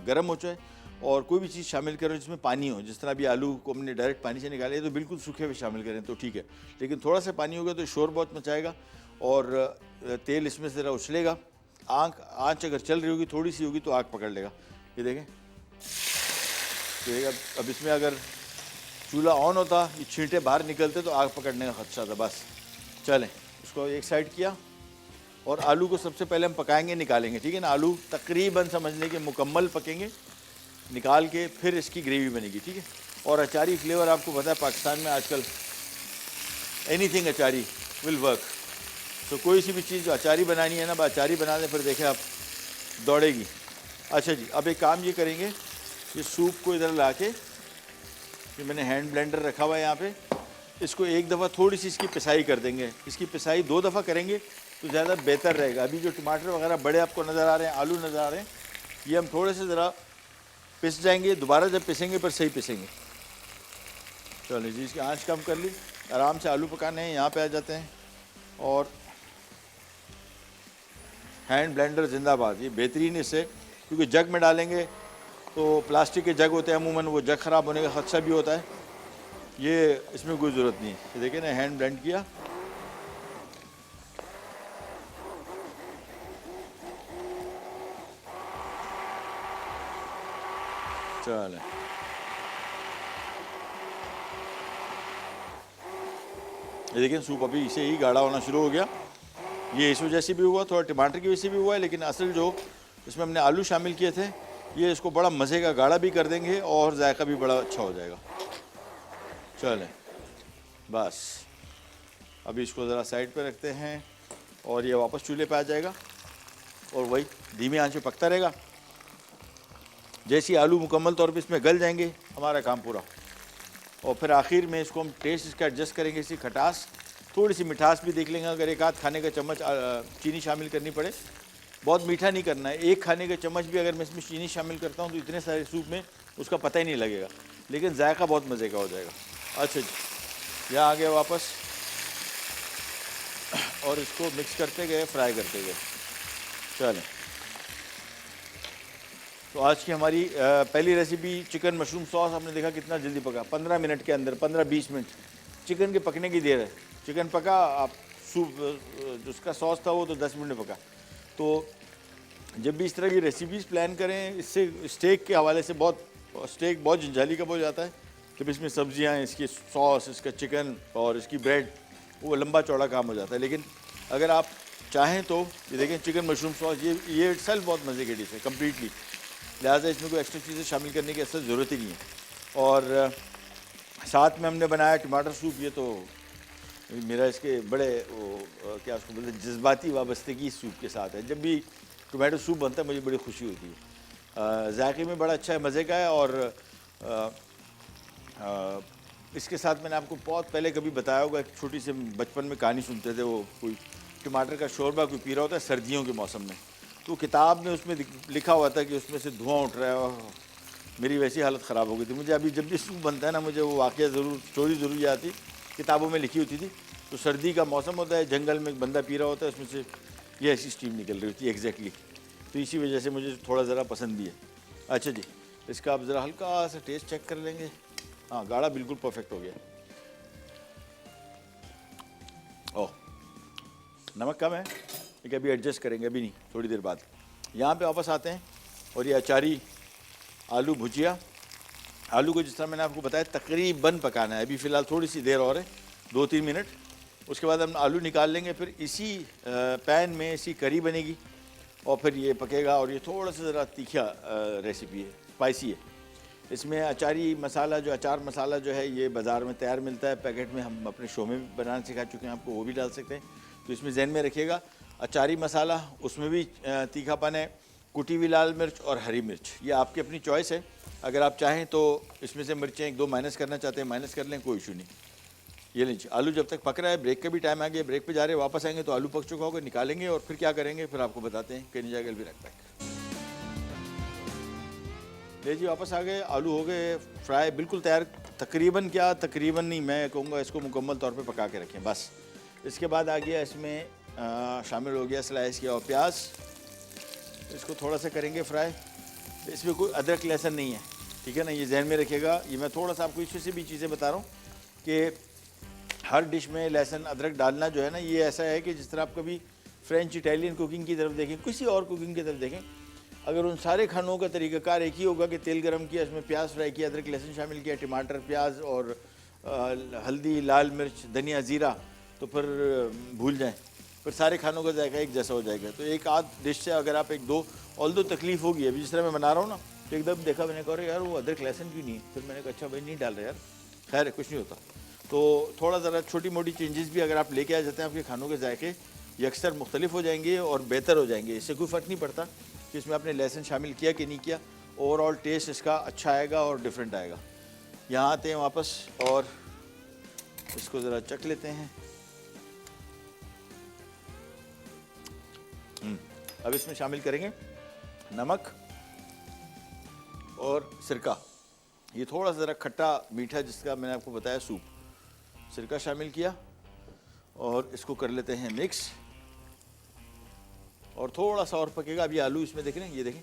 गर्म हो जाए और कोई भी चीज़ शामिल करो जिसमें पानी हो, जिस तरह अभी आलू को हमने डायरेक्ट पानी से निकाले तो बिल्कुल सूखे हुए शामिल करें तो ठीक है, लेकिन थोड़ा सा पानी होगा तो शोर बहुत मचाएगा और तेल इसमें से ज़रा उछलेगा। आँच अगर चल रही होगी थोड़ी सी होगी तो आग पकड़ लेगा। ये देखें, तो अब इसमें अगर चूल्हा ऑन होता, ये छींटे बाहर निकलते तो आग पकड़ने का खदशा था। बस चलें, इसको एक साइड किया और आलू को सबसे पहले हम पकाएंगे, निकालेंगे, ठीक है ना। आलू तकरीबन समझ लें कि मुकम्मल पकेंगे, निकाल के फिर इसकी ग्रेवी बनेगी, ठीक है। और अचारी फ्लेवर आपको पता है पाकिस्तान में आजकल एनीथिंग अचारी विल वर्क। तो कोई सी भी चीज़ जो अचारी बनानी है ना, अचारी बना दें, फिर देखें आप दौड़ेगी। अच्छा जी, अब एक काम ये करेंगे, ये सूप को इधर ला के, ये मैंने हैंड ब्लेंडर रखा हुआ है यहाँ पे, इसको एक दफ़ा थोड़ी सी इसकी पिसाई कर देंगे। इसकी पिसाई 2 दफ़ा करेंगे तो ज़्यादा बेहतर रहेगा। अभी जो टमाटर वगैरह बड़े आपको नज़र आ रहे हैं, आलू नज़र आ रहे हैं, ये हम थोड़े से ज़रा पिस जाएंगे, दोबारा जब पिसेंगे पर सही पिसेंगे। चलिए जी, इसकी आंच कम कर ली, आराम से आलू पकाने हैं। यहाँ पे आ जाते हैं और हैंड ब्लेंडर जिंदाबाद, ये बेहतरीन इससे, क्योंकि जग में डालेंगे तो प्लास्टिक के जग होते हैं अमूमन, वो जग ख़राब होने का खदशा भी होता है। ये इसमें कोई ज़रूरत नहीं है। ये देखिए ना, हैंड ब्लेंड किया, चलें। ये देखिए सूप अभी इसे ही गाढ़ा होना शुरू हो गया। ये इस वजह से भी हुआ, थोड़ा टमाटर की वजह से भी हुआ है, लेकिन असल जो इसमें हमने आलू शामिल किए थे ये इसको बड़ा मज़े का गाढ़ा भी कर देंगे और जायका भी बड़ा अच्छा हो जाएगा। चलें, बस अभी इसको ज़रा साइड पे रखते हैं और ये वापस चूल्हे पे आ जाएगा और वही धीमी आंच पे पकता रहेगा। जैसे आलू मुकम्मल तौर पे इसमें गल जाएंगे हमारा काम पूरा। और फिर आखिर में इसको हम टेस्ट इसका एडजस्ट करेंगे, इसकी खटास, थोड़ी सी मिठास भी देख लेंगे। अगर एक आध खाने का चम्मच चीनी शामिल करनी पड़े, बहुत मीठा नहीं करना है, एक खाने का चम्मच भी अगर मैं इसमें चीनी शामिल करता हूँ तो इतने सारे सूप में उसका पता ही नहीं लगेगा, लेकिन जायका बहुत मज़े का हो जाएगा। अच्छा जी, यहाँ आ गया वापस और इसको मिक्स करते गए, फ्राई करते गए। चलें, तो आज की हमारी पहली रेसिपी चिकन मशरूम सॉस, आपने देखा कितना जल्दी पका, 15 मिनट के अंदर, 15-20 मिनट चिकन के पकने की देर है। चिकन पका, आप सूप जिसका सॉस था वो तो 10 मिनट में पका। तो जब भी इस तरह की रेसिपीज़ प्लान करें, इससे स्टेक के हवाले से स्टेक बहुत जंजाली का हो जाता है। जब इसमें सब्जियाँ, इसकी सॉस, इसका चिकन और इसकी ब्रेड, वो लंबा चौड़ा काम हो जाता है। लेकिन अगर आप चाहें तो ये देखें चिकन मशरूम सॉस, ये इटसेल्फ बहुत मज़े की डिश है कम्प्लीटली, लिहाजा इसमें कोई एक्स्ट्रा चीज़ें शामिल करने की असल ज़रूरत ही नहीं है। और साथ में हमने बनाया टमाटर सूप, ये तो मेरा इसके बड़े क्या उसको बोलते हैं, जज्बाती वाबस्तगी सूप के साथ है। जब भी टमाटो सूप बनता है मुझे बड़ी खुशी होती है, जायके में बड़ा अच्छा है, मज़े का है। और इसके साथ मैंने आपको बहुत पहले कभी बताया होगा, एक छोटी सी बचपन में कहानी सुनते थे, वो कोई टमाटर का शोरबा कोई पी रहा होता है सर्दियों के मौसम में, तो किताब में उसमें लिखा हुआ था कि उसमें से धुआं उठ रहा है और मेरी वैसी हालत ख़राब हो गई थी। मुझे अभी जब भी सूप बनता है ना, मुझे वो वाक़या स्टोरी ज़रूर याद आती, किताबों में लिखी होती थी। तो सर्दी का मौसम होता है, जंगल में एक बंदा पी रहा होता है, उसमें से ये ऐसी स्टीम निकल रही होती है एग्जैक्टली। तो इसी वजह से मुझे थोड़ा ज़रा पसंद भी है। अच्छा जी, इसका आप ज़रा हल्का सा टेस्ट चेक कर लेंगे। हाँ, गाढ़ा बिल्कुल परफेक्ट हो गया। ओह, नमक कम है, लेकिन अभी एडजस्ट करेंगे, अभी नहीं, थोड़ी देर बाद। यहाँ पे वापस आते हैं और ये अचारी आलू भुजिया आलू को जिस तरह मैंने आपको बताया तकरीबन पकाना है, अभी फ़िलहाल थोड़ी सी देर और है, 2-3 मिनट। उसके बाद हम आलू निकाल लेंगे, फिर इसी पैन में इसी करी बनेगी और फिर ये पकेगा। और ये थोड़ा सा ज़रा तीखा रेसिपी है, स्पाइसी है। इसमें अचारी मसाला जो अचार मसाला जो है ये बाज़ार में तैयार मिलता है पैकेट में, हम अपने शो में भी बनाना सिखा चुके हैं आपको, वो भी डाल सकते हैं। तो इसमें जहन में रखिएगा अचारी मसाला, उसमें भी तीखापन है, कुटी हुई लाल मिर्च और हरी मिर्च, ये आपकी अपनी चॉइस है। अगर आप चाहें तो इसमें से मिर्चें 1-2 माइनस करना चाहते हैं माइनस कर लें, कोई इशू नहीं। ये लीजिए आलू जब तक पक रहा है, ब्रेक का भी टाइम आ गया, ब्रेक पे जा रहे हैं, वापस आएंगे तो आलू पक चुका होगा, निकालेंगे और फिर क्या करेंगे फिर आपको बताते हैं। कैन जागल भी रखता है। जी वापस आ गए, आलू हो गए फ्राई, बिल्कुल तैयार। तकरीबन क्या, तकरीबन नहीं, मैं कहूँगा इसको मुकम्मल तौर पे पका के रखें बस। इसके बाद आ गया इसमें शामिल हो गया स्लाइस किया और प्याज, इसको थोड़ा सा करेंगे फ्राई। इसमें कोई अदरक लहसुन नहीं है, ठीक है ना, ये जहन में रखिएगा। ये मैं थोड़ा सा आपको इससे भी चीज़ें बता रहा हूँ कि हर डिश में लहसुन अदरक डालना जो है ना, ये ऐसा है कि जिस तरह आप कभी फ्रेंच इटालियन कुकिंग की तरफ देखें, किसी और कुकिंग की तरफ देखें, अगर उन सारे खानों का तरीक़ाकार एक ही होगा कि तेल गरम किया, इसमें प्याज फ्राई किया, अदरक लहसुन शामिल किया, टमाटर प्याज और हल्दी लाल मिर्च धनिया ज़ीरा, तो फिर भूल जाएं, फिर सारे खानों का जायका एक जैसा हो जाएगा। तो एक आध डिश से अगर आप 1-2 ऑल्दो तकलीफ़ होगी, अभी जिस तरह मैं बना रहा हूँ ना, तो एकदम देखा मैंने कहा यार वो अदरक लहसुन क्यों नहीं है, फिर मैंने कहा अच्छा भाई नहीं डाल रहे यार, खैर कुछ नहीं होता। तो थोड़ा ज़रा छोटी मोटी चेंजेस भी अगर आप लेके आ जाते हैं, आपके खानों के जायके ये अक्सर मुख्तलिफ हो जाएंगे और बेहतर हो जाएंगे। इससे कोई फ़र्क नहीं पड़ता कि इसमें आपने लहसुन शामिल किया कि नहीं किया, ओवरऑल टेस्ट इसका अच्छा आएगा और डिफरेंट आएगा। यहाँ आते हैं वापस और इसको ज़रा चख लेते हैं। अब इसमें शामिल करेंगे नमक और सिरका, ये थोड़ा सा ज़रा खट्टा मीठा जिसका मैंने आपको बताया सूप, सिरका शामिल किया और इसको कर लेते हैं मिक्स। और थोड़ा सा और पकेगा। अभी आलू इसमें देख रहे हैं, ये देखें,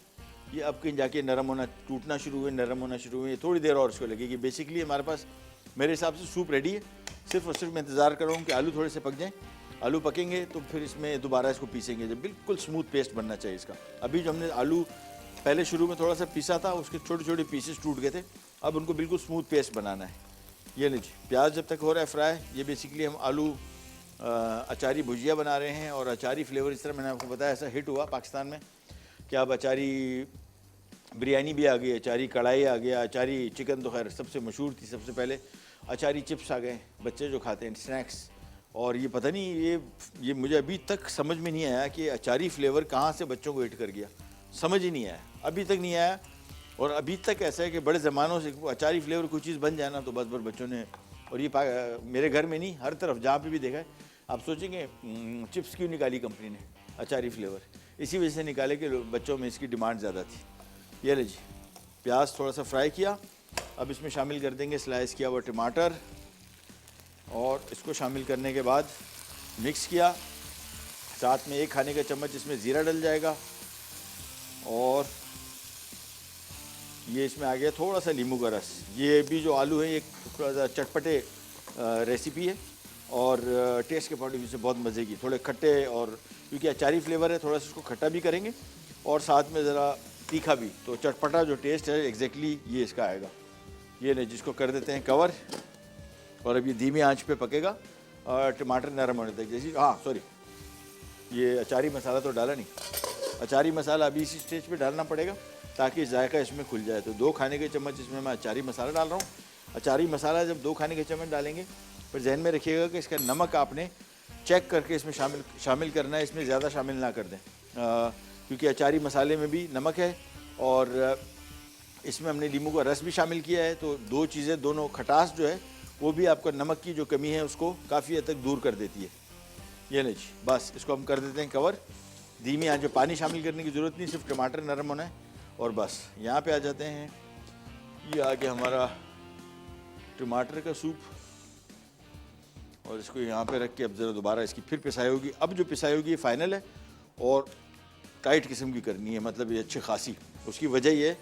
ये अब कहीं जाके नरम होना, टूटना शुरू हुए, नरम होना शुरू हुए, थोड़ी देर और इसको लगेगी। बेसिकली हमारे पास मेरे हिसाब से सूप रेडी है, सिर्फ और सिर्फ मैं इंतज़ार कर रहा हूँ कि आलू थोड़े से पक जाएँ। आलू पकेंगे तो फिर इसमें दोबारा इसको पीसेंगे, जब बिल्कुल स्मूथ पेस्ट बनना चाहिए इसका। अभी जो हमने आलू पहले शुरू में थोड़ा सा पीसा था, उसके छोटे छोटे पीसेस टूट गए थे, अब उनको बिल्कुल स्मूथ पेस्ट बनाना है। ये लीजिए प्याज जब तक हो रहा है फ्राई, ये बेसिकली हम आलू अचारी भुजिया बना रहे हैं। और अचारी फ्लेवर इस तरह मैंने आपको बताया ऐसा हिट हुआ पाकिस्तान में कि अब अचारी बिरयानी भी आ गई, अचारी कढ़ाई आ गया, अचारी चिकन तो खैर सबसे मशहूर थी सबसे पहले, अचारी चिप्स आ गए, बच्चे जो खाते हैं स्नैक्स। और ये पता नहीं, ये मुझे अभी तक समझ में नहीं आया कि अचारी फ्लेवर कहाँ से बच्चों को हिट कर गया, समझ ही नहीं आया, अभी तक नहीं आया। और अभी तक ऐसा है कि बड़े ज़मानों से अचारी फ्लेवर कोई चीज़ बन जाए ना तो बस बच्चों ने, और ये मेरे घर में नहीं हर तरफ जहाँ पे भी देखा है, आप सोचेंगे चिप्स क्यों निकाली कंपनी ने अचारी फ्लेवर, इसी वजह से निकाले कि बच्चों में इसकी डिमांड ज़्यादा थी। ये लीजिए प्याज थोड़ा सा फ्राई किया, अब इसमें शामिल कर देंगे स्लाइस किया हुआ टमाटर और इसको शामिल करने के बाद मिक्स किया, साथ में 1 खाने का चम्मच इसमें ज़ीरा डल जाएगा और ये इसमें आ गया थोड़ा सा नींबू का रस। ये भी जो आलू है ये थोड़ा सा चटपटे रेसिपी है और टेस्ट के पॉइंट ऑफ व्यू से बहुत मज़े की, थोड़े खट्टे, और क्योंकि अचारी फ्लेवर है थोड़ा सा इसको खट्टा भी करेंगे और साथ में ज़रा तीखा भी, तो चटपटा जो टेस्ट है एग्जैक्टली ये इसका आएगा। ये नहीं, जिसको कर देते हैं कवर और अब ये धीमी आंच पे पकेगा और टमाटर नरम होने तक। जैसे सॉरी, ये अचारी मसाला तो डाला नहीं, अचारी मसाला अभी इसी स्टेज पे डालना पड़ेगा ताकि जायका इसमें खुल जाए। तो 2 खाने के चम्मच इसमें मैं अचारी मसाला डाल रहा हूँ। अचारी मसाला जब 2 खाने के चम्मच डालेंगे, फिर जहन में रखिएगा कि इसका नमक आपने चेक करके इसमें शामिल करना है, इसमें ज़्यादा शामिल ना कर दें क्योंकि अचारी मसाले में भी नमक है और इसमें हमने नींबू का रस भी शामिल किया है। तो 2 चीज़ें, दोनों खटास जो है वो भी आपका नमक की जो कमी है उसको काफ़ी हद तक दूर कर देती है। ये नहीं, बस इसको हम कर देते हैं कवर, धीमी आंच पे, पानी शामिल करने की ज़रूरत नहीं, सिर्फ टमाटर नरम होना है और बस। यहाँ पे आ जाते हैं, ये आ गया हमारा टमाटर का सूप और इसको यहाँ पे रख के अब ज़रा दोबारा इसकी फिर पिसाई होगी। अब जो पिसाई होगी ये फाइनल है और टाइट किस्म की करनी है, मतलब ये अच्छी खासी। उसकी वजह ये है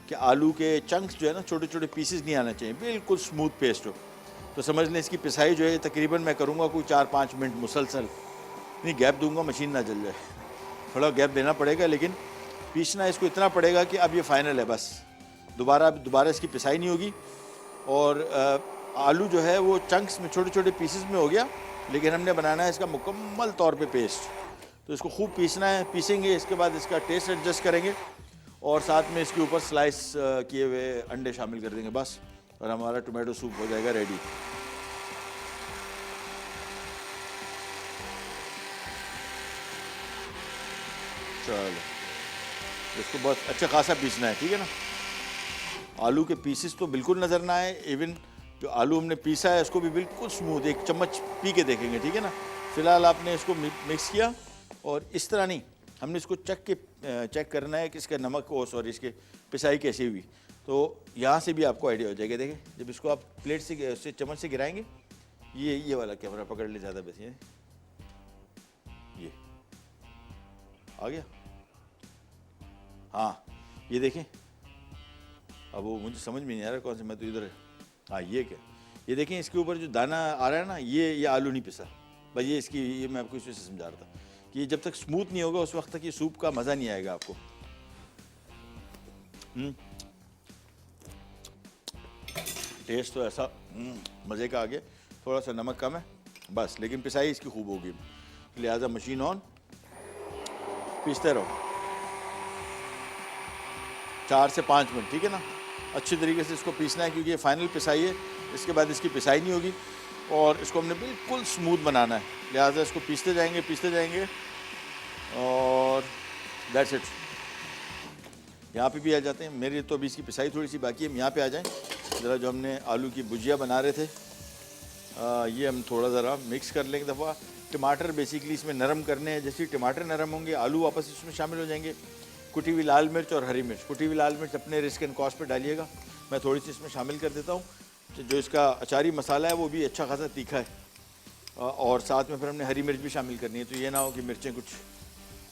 कि आलू के चंक्स जो है ना, छोटे छोटे पीसेस नहीं आना चाहिए, बिल्कुल स्मूथ पेस्ट हो। तो समझ लें इसकी पिसाई जो है तकरीबन मैं करूँगा कोई 4-5 मिनट मुसलसल, नहीं गैप दूंगा मशीन ना जल जाए, थोड़ा गैप देना पड़ेगा, लेकिन पीसना इसको इतना पड़ेगा कि अब ये फाइनल है बस। दोबारा इसकी पिसाई नहीं होगी। और आलू जो है वो चंक्स में, छोटे छोटे पीसेस में हो गया, लेकिन हमने बनाना है इसका मुकम्मल तौर पे पेस्ट। तो इसको खूब पीसना है, पीसेंगे, इसके बाद इसका टेस्ट एडजस्ट करेंगे और साथ में इसके ऊपर स्लाइस किए हुए अंडे शामिल कर देंगे बस, और हमारा टोमेटो सूप हो जाएगा रेडी। चलो, इसको बहुत अच्छा खासा पीसना है, ठीक है ना। आलू के पीसेस तो बिल्कुल नज़र ना आए, इवन जो आलू हमने पीसा है उसको भी बिल्कुल स्मूथ, एक चम्मच पी के देखेंगे, ठीक है ना। फ़िलहाल आपने इसको मिक्स किया और इस तरह नहीं, हमने इसको चेक करना है कि इसका नमक और सॉरी इसके पिसाई कैसी हुई। तो यहाँ से भी आपको आइडिया हो जाएगा। देखिए, जब इसको आप प्लेट से चम्मच से गिराएंगे, ये वाला कैमरा पकड़ ले ज़्यादा बेहतर, ये आ गया। हाँ, ये देखें, अब वो मुझे समझ में नहीं आ रहा कौन सा, मैं तो इधर, हाँ ये क्या, ये देखें इसके ऊपर जो दाना आ रहा है ना, ये आलू नहीं पिसा भाई, ये मैं आपको इस वजह से समझा रहा था कि ये जब तक स्मूथ नहीं होगा उस वक्त तक ये सूप का मज़ा नहीं आएगा आपको। टेस्ट तो ऐसा मज़े का आ गया, थोड़ा सा नमक कम है बस, लेकिन पिसाई इसकी खूब होगी, लिहाजा मशीन ऑन, पीसते रहो 4 से 5 मिनट, ठीक है ना। अच्छी तरीके से इसको पीसना है क्योंकि ये फाइनल पिसाई है, इसके बाद इसकी पिसाई नहीं होगी और इसको हमने बिल्कुल स्मूथ बनाना है, लिहाजा इसको पीसते जाएंगे और दैट्स इट। यहाँ पे भी आ जाते हैं, मेरी तो अभी इसकी पिसाई थोड़ी सी बाकी है, यहाँ पे आ जाएं ज़रा। जो हमने आलू की भुजिया बना रहे थे, ये हम थोड़ा ज़रा मिक्स कर लेंगे दफ़ा। टमाटर बेसिकली इसमें नरम करने हैं, जैसे टमाटर नरम होंगे आलू वापस इसमें शामिल हो जाएंगे। कुटी हुई लाल मिर्च और हरी मिर्च, कुटी हुई लाल मिर्च अपने रिस्क एंड कॉस्ट पे डालिएगा, मैं थोड़ी सी इसमें शामिल कर देता हूँ। जो इसका अचारी मसाला है वो भी अच्छा खासा तीखा है, और साथ में फिर हमने हरी मिर्च भी शामिल करनी है, तो ये ना हो कि मिर्चें कुछ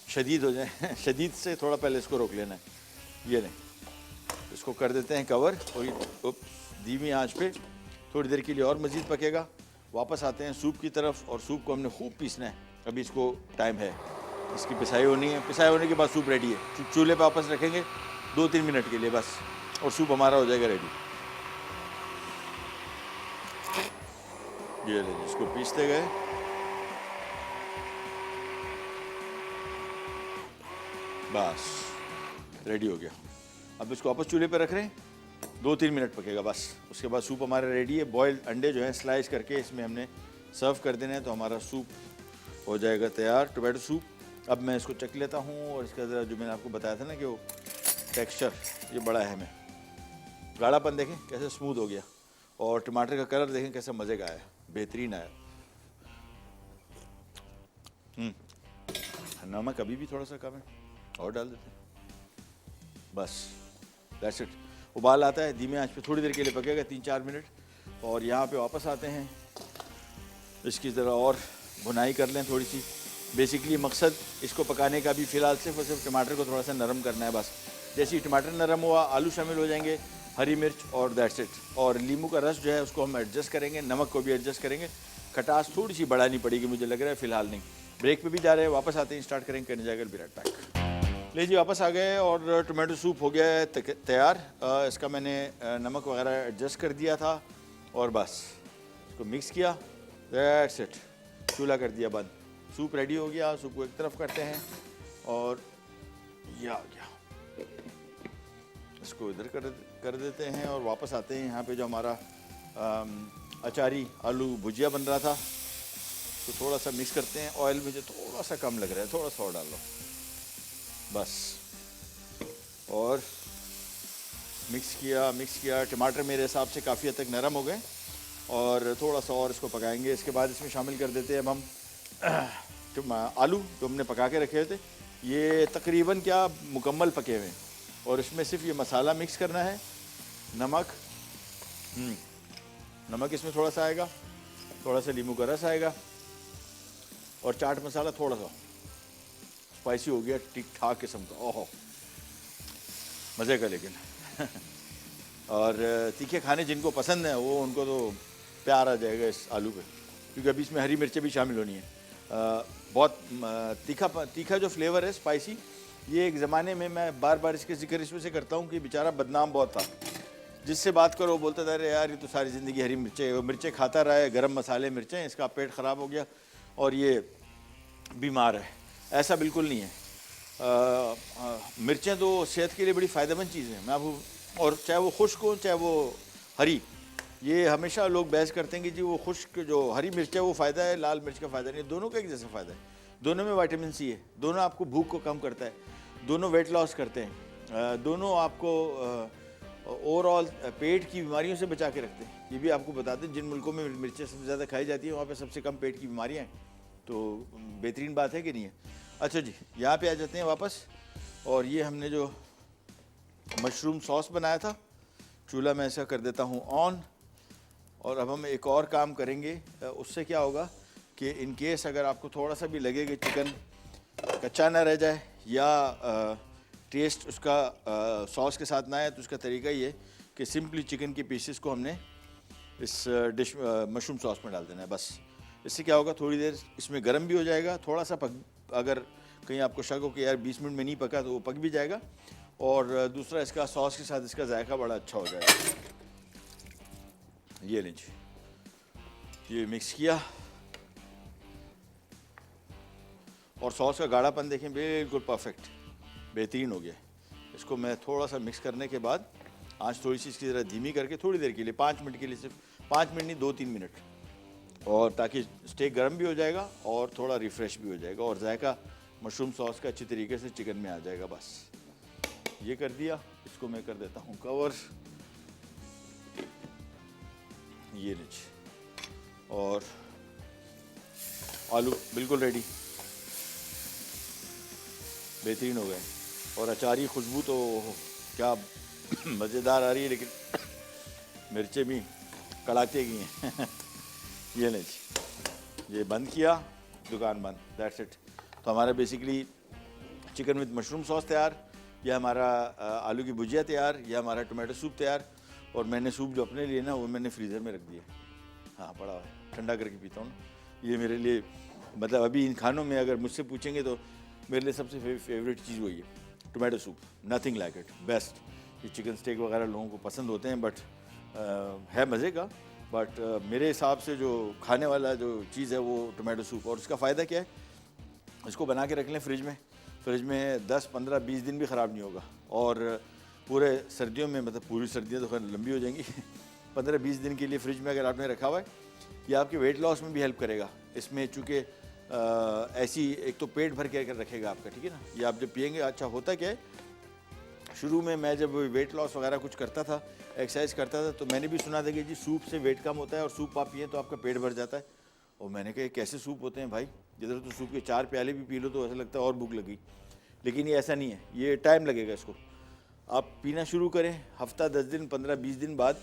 शदीद हो जाएँ शदीद से थोड़ा पहले इसको रोक लेना है। ये नहीं, इसको कर देते हैं कवर और धीमी आंच पे थोड़ी देर के लिए और मज़ीद पकेगा। वापस आते हैं सूप की तरफ, और सूप को हमने खूब पीसना है, अभी इसको टाइम है, इसकी पिसाई होनी है, पिसाई होने के बाद सूप रेडी है। चूल्हे पे वापस रखेंगे 2-3 मिनट के लिए बस, और सूप हमारा हो जाएगा रेडी। ये इसको पीसते गए, बस रेडी हो गया। अब इसको वापस चूल्हे पे रख रहे हैं, 2-3 मिनट पकेगा बस, उसके बाद सूप हमारा रेडी है। बॉयल्ड अंडे जो है स्लाइस करके इसमें हमने सर्व कर देने हैं, तो हमारा सूप हो जाएगा तैयार, टोमेटो सूप। अब मैं इसको चख लेता हूँ, और इसका ज़रा जो मैंने आपको बताया था ना कि वो टेक्सचर ये बड़ा है, हमें गाढ़ापन देखें कैसे स्मूथ हो गया, और टमाटर का कलर देखें कैसा मज़े का आया, बेहतरीन आया। नमक अभी भी थोड़ा सा कम है, और डाल देते हैं बस, दैट्स इट। उबाल आता है, धीमे आंच पे थोड़ी देर के लिए पकेगा, 3-4 मिनट। और यहाँ पे वापस आते हैं, इसकी ज़रा और भुनाई कर लें थोड़ी सी। बेसिकली मकसद इसको पकाने का भी फ़िलहाल सिर्फ और सिर्फ टमाटर को थोड़ा सा नरम करना है बस। जैसे ही टमाटर नरम हुआ, आलू शामिल हो जाएंगे, हरी मिर्च, और दैट्स इट। और नींबू का रस जो है उसको हम एडजस्ट करेंगे, नमक को भी एडजस्ट करेंगे। खटास थोड़ी सी बढ़ानी पड़ेगी मुझे लग रहा है, फ़िलहाल नहीं। ब्रेक पे भी जा रहे हैं, वापस आते हैं, स्टार्ट करेंगे, करने जाएगा विराट पैक। ले जी, वापस आ गए और टोमेटो सूप हो गया है तैयार। इसका मैंने नमक वगैरह एडजस्ट कर दिया था, और बस इसको मिक्स किया, दैट्स इट। चूल्हा कर दिया बंद, सूप रेडी हो गया। सूप को एक तरफ करते हैं, और ये आ गया, इसको इधर कर देते हैं, और वापस आते हैं यहाँ पे जो हमारा अचारी आलू भुजिया बन रहा था, तो थोड़ा सा मिक्स करते हैं। ऑयल मुझे थोड़ा सा कम लग रहा है, थोड़ा सा और डाल लो बस, और मिक्स किया। टमाटर मेरे हिसाब से काफ़ी हद तक नरम हो गए, और थोड़ा सा और इसको पकाएंगे। इसके बाद इसमें शामिल कर देते हैं अब हम आलू जो हमने पका के रखे थे, ये तकरीबन क्या मुकम्मल पके हुए हैं, और इसमें सिर्फ ये मसाला मिक्स करना है। नमक इसमें थोड़ा सा आएगा, थोड़ा सा नींबू का रस आएगा, और चाट मसाला थोड़ा सा स्पाइसी हो गया, ठीक ठाक किस्म का, ओहो मज़े का। लेकिन और तीखे खाने जिनको पसंद है वो, उनको तो प्यार आ जाएगा इस आलू पे, क्योंकि अभी इसमें हरी मिर्चें भी शामिल होनी है। बहुत तीखा जो फ्लेवर है स्पाइसी, ये एक ज़माने में, मैं बार बार इसके जिक्र इसमें से करता हूँ कि बेचारा बदनाम बहुत था, जिससे बात करो बोलता था अरे यार ये तो सारी ज़िंदगी हरी मिर्चें मिर्चें खाता रहा है, गरम मसाले मिर्चें, इसका पेट ख़राब हो गया और ये बीमार है। ऐसा बिल्कुल नहीं है। मिर्चें तो सेहत के लिए बड़ी फ़ायदेमंद चीज़ है। मैं आपको, और चाहे वो खुश्क हो चाहे वो हरी, ये हमेशा लोग बहस करते हैं कि जी वो खुश्क जो हरी मिर्च है वो फ़ायदा है, लाल मिर्च का फ़ायदा नहीं। दोनों का एक जैसा फ़ायदा है, दोनों में विटामिन सी है, दोनों आपको भूख को कम करता है, दोनों वेट लॉस करते हैं, दोनों आपको ओवरऑल पेट की बीमारियों से बचा के रखते हैं। ये भी आपको बताते हैं जिन मुल्कों में मिर्चें सबसे ज़्यादा खाई जाती है वहाँ पे सबसे कम पेट की बीमारियाँ हैं, तो बेहतरीन बात है कि नहीं है। अच्छा जी, यहाँ पे आ जाते हैं वापस। और ये हमने जो मशरूम सॉस बनाया था, चूल्हा मैं ऐसा कर देता हूँ ऑन। और अब हम एक और काम करेंगे, उससे क्या होगा कि इन केस अगर आपको थोड़ा सा भी लगे कि चिकन कच्चा ना रह जाए या टेस्ट उसका सॉस के साथ ना आए, तो उसका तरीका ये है कि सिंपली चिकन के पीसेस को हमने इस डिश मशरूम सॉस में डाल देना है बस। इससे क्या होगा, थोड़ी देर इसमें गर्म भी हो जाएगा, थोड़ा सा पक, अगर कहीं आपको शक हो कि यार 20 मिनट में नहीं पका तो वो पक भी जाएगा, और दूसरा इसका सॉस के साथ इसका जायका बड़ा अच्छा हो जाएगा। ये लीजिए, ये मिक्स किया और सॉस का गाढ़ापन देखें बिल्कुल परफेक्ट, बेहतरीन हो गया। इसको मैं थोड़ा सा मिक्स करने के बाद आंच थोड़ी सी इसकी ज़रा धीमी करके थोड़ी देर के लिए, 5 मिनट के लिए, सिर्फ 5 मिनट नहीं 2-3 मिनट, और ताकि स्टेक गर्म भी हो जाएगा और थोड़ा रिफ़्रेश भी हो जाएगा और जायका मशरूम सॉस का अच्छी तरीके से चिकन में आ जाएगा। बस ये कर दिया, इसको मैं कर देता हूँ कवर। ये लीजिए, और आलू बिल्कुल रेडी, बेहतरीन हो गए। और अचार की खुशबू तो क्या मज़ेदार आ रही है, लेकिन मिर्चें भी कड़ाके की हैं। ये लीजिए, ये बंद किया, दुकान बंद, दैट्स इट। तो हमारा basically chicken with mushroom sauce तैयार, या हमारा आलू की भुजिया तैयार, या हमारा टोमेटो सूप तैयार। और मैंने सूप जो अपने लिए ना वो मैंने फ्रीज़र में रख दिया, हाँ पड़ा हुआ है, ठंडा करके पीता हूँ ना। ये मेरे लिए, मतलब अभी इन खानों में अगर मुझसे पूछेंगे तो मेरे लिए सबसे फेवरेट चीज़ वही है, tomato soup, nothing like it, best. ये चिकन स्टेक वगैरह लोगों को पसंद होते हैं, बट है मज़े का, बट मेरे हिसाब से जो खाने वाला जो चीज़ है वो टोमेटो सूप। और इसका फ़ायदा क्या है, इसको बना के रख लें फ्रिज में 10, 15, 20 दिन भी ख़राब नहीं होगा। और पूरे सर्दियों में, मतलब पूरी सर्दियाँ तो खैर लंबी हो जाएंगी 15-20 दिन के लिए फ्रिज में अगर आपने रखा हुआ है, ये आपके वेट लॉस में भी हेल्प करेगा। इसमें चूँकि ऐसी एक तो पेट भर के रखेगा आपका, ठीक है ना। ये आप जब पियेंगे, अच्छा होता क्या है, शुरू में मैं जब वेट लॉस वगैरह कुछ करता था, एक्सरसाइज करता था, तो मैंने भी सुना था कि जी सूप से वेट कम होता है और सूप आप पिए तो आपका पेट भर जाता है। और मैंने कहा कैसे सूप होते हैं भाई, जिधर तो सूप के 4 प्याले भी पी लो तो ऐसा लगता है और भूख लगी। लेकिन ये ऐसा नहीं है, ये टाइम लगेगा इसको। आप पीना शुरू करें, हफ्ता 10 दिन 15-20 दिन बाद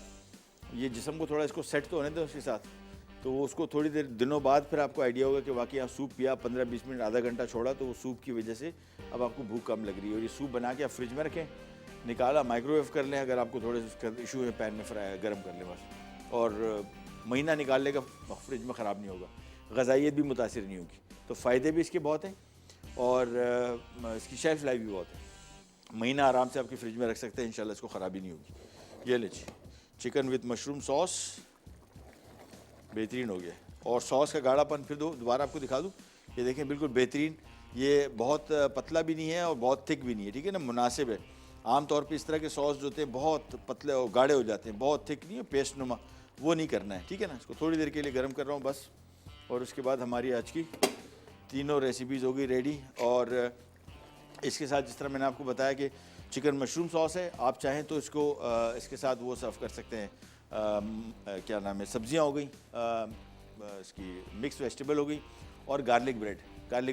ये जिस्म को थोड़ा इसको सेट तो होने दो उसके साथ, तो वो उसको थोड़ी देर दिनों बाद फिर आपको आइडिया होगा कि वाकई आप सूप पिया, 15-20 मिनट आधा घंटा छोड़ा, तो वो सूप की वजह से अब आपको भूख कम लग रही है। और ये सूप बना के आप फ्रिज में रखें, निकाला माइक्रोवेव कर लें, अगर आपको थोड़े से इशू है पैन में फ्राई गर्म कर लें बस, और महीना निकाल लेगा, फ्रिज में ख़राब नहीं होगा, ग़िज़ाइयत भी मुतासिर नहीं होगी। तो फ़ायदे भी इसके बहुत हैं और इसकी शेल्फ़ लाइफ भी बहुत है, महीना आराम से आपके फ्रिज में रख सकते हैं, इंशाल्लाह इसको ख़राबी नहीं होगी। ये लीजिए, चिकन विद मशरूम सॉस बेहतरीन हो गया। और सॉस का गाढ़ापन फिर दोबारा आपको दिखा दूँ, ये देखें बिल्कुल बेहतरीन, ये बहुत पतला भी नहीं है और बहुत थिक भी नहीं है, ठीक है ना, मुनासिब है। आम तौर पे इस तरह के सॉस जो होते हैं बहुत पतले और गाढ़े हो जाते हैं, बहुत थिक नहीं है, पेस्ट नुमा, वो नहीं करना है, ठीक है ना। इसको थोड़ी देर के लिए गर्म कर रहा हूँ बस, और उसके बाद हमारी आज की तीनों रेसिपीज़ हो गई रेडी। और इसके साथ जिस तरह मैंने आपको बताया कि चिकन मशरूम सॉस है, आप चाहें तो इसको इसके साथ वो सर्व कर सकते हैं, क्या नाम है, सब्जियां हो गई, इसकी मिक्स वेजिटेबल हो गई, और गार्लिक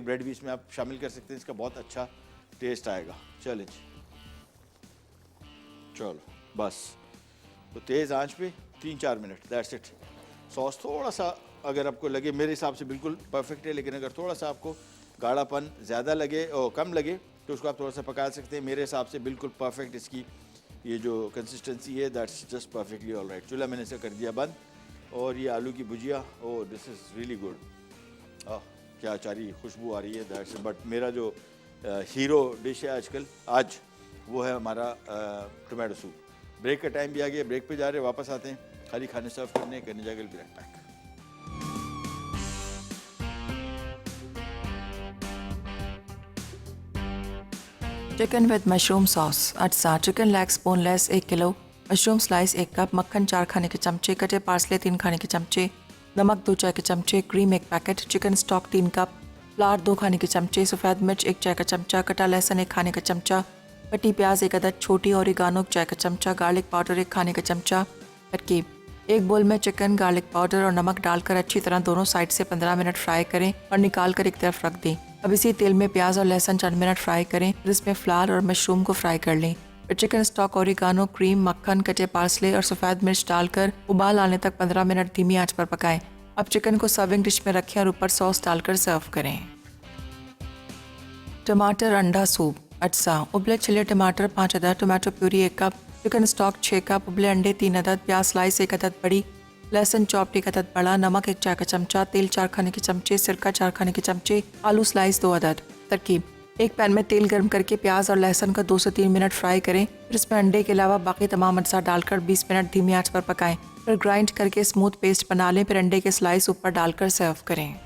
ब्रेड भी इसमें आप शामिल कर सकते हैं, इसका बहुत अच्छा टेस्ट आएगा। चलें चलो बस, तो तेज़ आंच पे 3-4 मिनट, दैट्स इट। सॉस थोड़ा सा अगर आपको लगे, मेरे हिसाब से बिल्कुल परफेक्ट है, लेकिन अगर थोड़ा सा आपको गाढ़ापन ज़्यादा लगे और कम लगे तो उसको आप थोड़ा सा पका सकते हैं। मेरे हिसाब से बिल्कुल परफेक्ट इसकी ये जो कंसिस्टेंसी है, that's just perfectly all right. चूल्हा मैंने इसे कर दिया बंद, और ये आलू की भुजिया, oh this is really good, क्या अचारी खुशबू आ रही है, दैट्स। बट मेरा जो हीरो डिश है आजकल, आज वो है हमारा टोमेटो सूप। ब्रेक का टाइम भी आ गया, ब्रेक पे जा रहे हैं, वापस आते हैं खाली खाने सर्व करने जाकर भी रखता है। Chicken with mushroom sauce. अच्छा, chicken legs boneless 1 kilo, mushroom slice 1 cup, मक्खन 4 खाने के चमचे, कटे पार्सले 3 खाने के चमचे, नमक 2 चाय के चमचे, cream 1 packet, chicken stock 3 cup, flower 2 खाने के चमचे, सफ़ेद मिर्च 1 चाय का चमचा, कटा लहसुन 1 खाने का चमचा, कटी प्याज 1 अदद, छोटी ओरिगानो 1 चाय का चमचा, गार्लिक पाउडर 1 खाने का चमचा। तरकीब: एक बोल में चिकन, गार्लिक पाउडर और नमक डालकर अच्छी तरह दोनों साइड से 15 मिनट फ्राई करें और निकाल कर एक तरफ रख दें। अब इसी तेल में प्याज और लहसुन 4 मिनट फ्राई करें, फिर इसमें फ्लावर और मशरूम को फ्राई कर लें। फिर चिकन स्टॉक, ओरिगानो, क्रीम, मक्खन, कटे पार्सले और सफ़ेद मिर्च डालकर उबाल आने तक 15 मिनट धीमी आंच पर पकाएं। अब चिकन को सर्विंग डिश में रखें और ऊपर सॉस डालकर सर्व करें। टमाटर अंडा सूप। अच्छा, उबले छिले टमाटर 5 अदद, tomato puree 1 cup, chicken stock 6 cup, उबले अंडे 3 अदद, प्याज स्लाइस 1 अदद बड़ी, लहसुन चॉप्ड 1 अदद बड़ा, नमक 1 चाय का चमचा, तेल 4 खाने के चमचे, सिरका 4 खाने के चमचे, आलू स्लाइस 2 अदद। तरकीब: एक पैन में तेल गर्म करके प्याज और लहसुन का 2 से 3 मिनट फ्राई करें, फिर इसमें अंडे के अलावा बाकी तमाम अज्जा डालकर 20 मिनट धीमी आंच पर पकाएं, फिर ग्राइंड करके स्मूथ पेस्ट बना लें, फिर अंडे के स्लाइस ऊपर डालकर सर्व करें।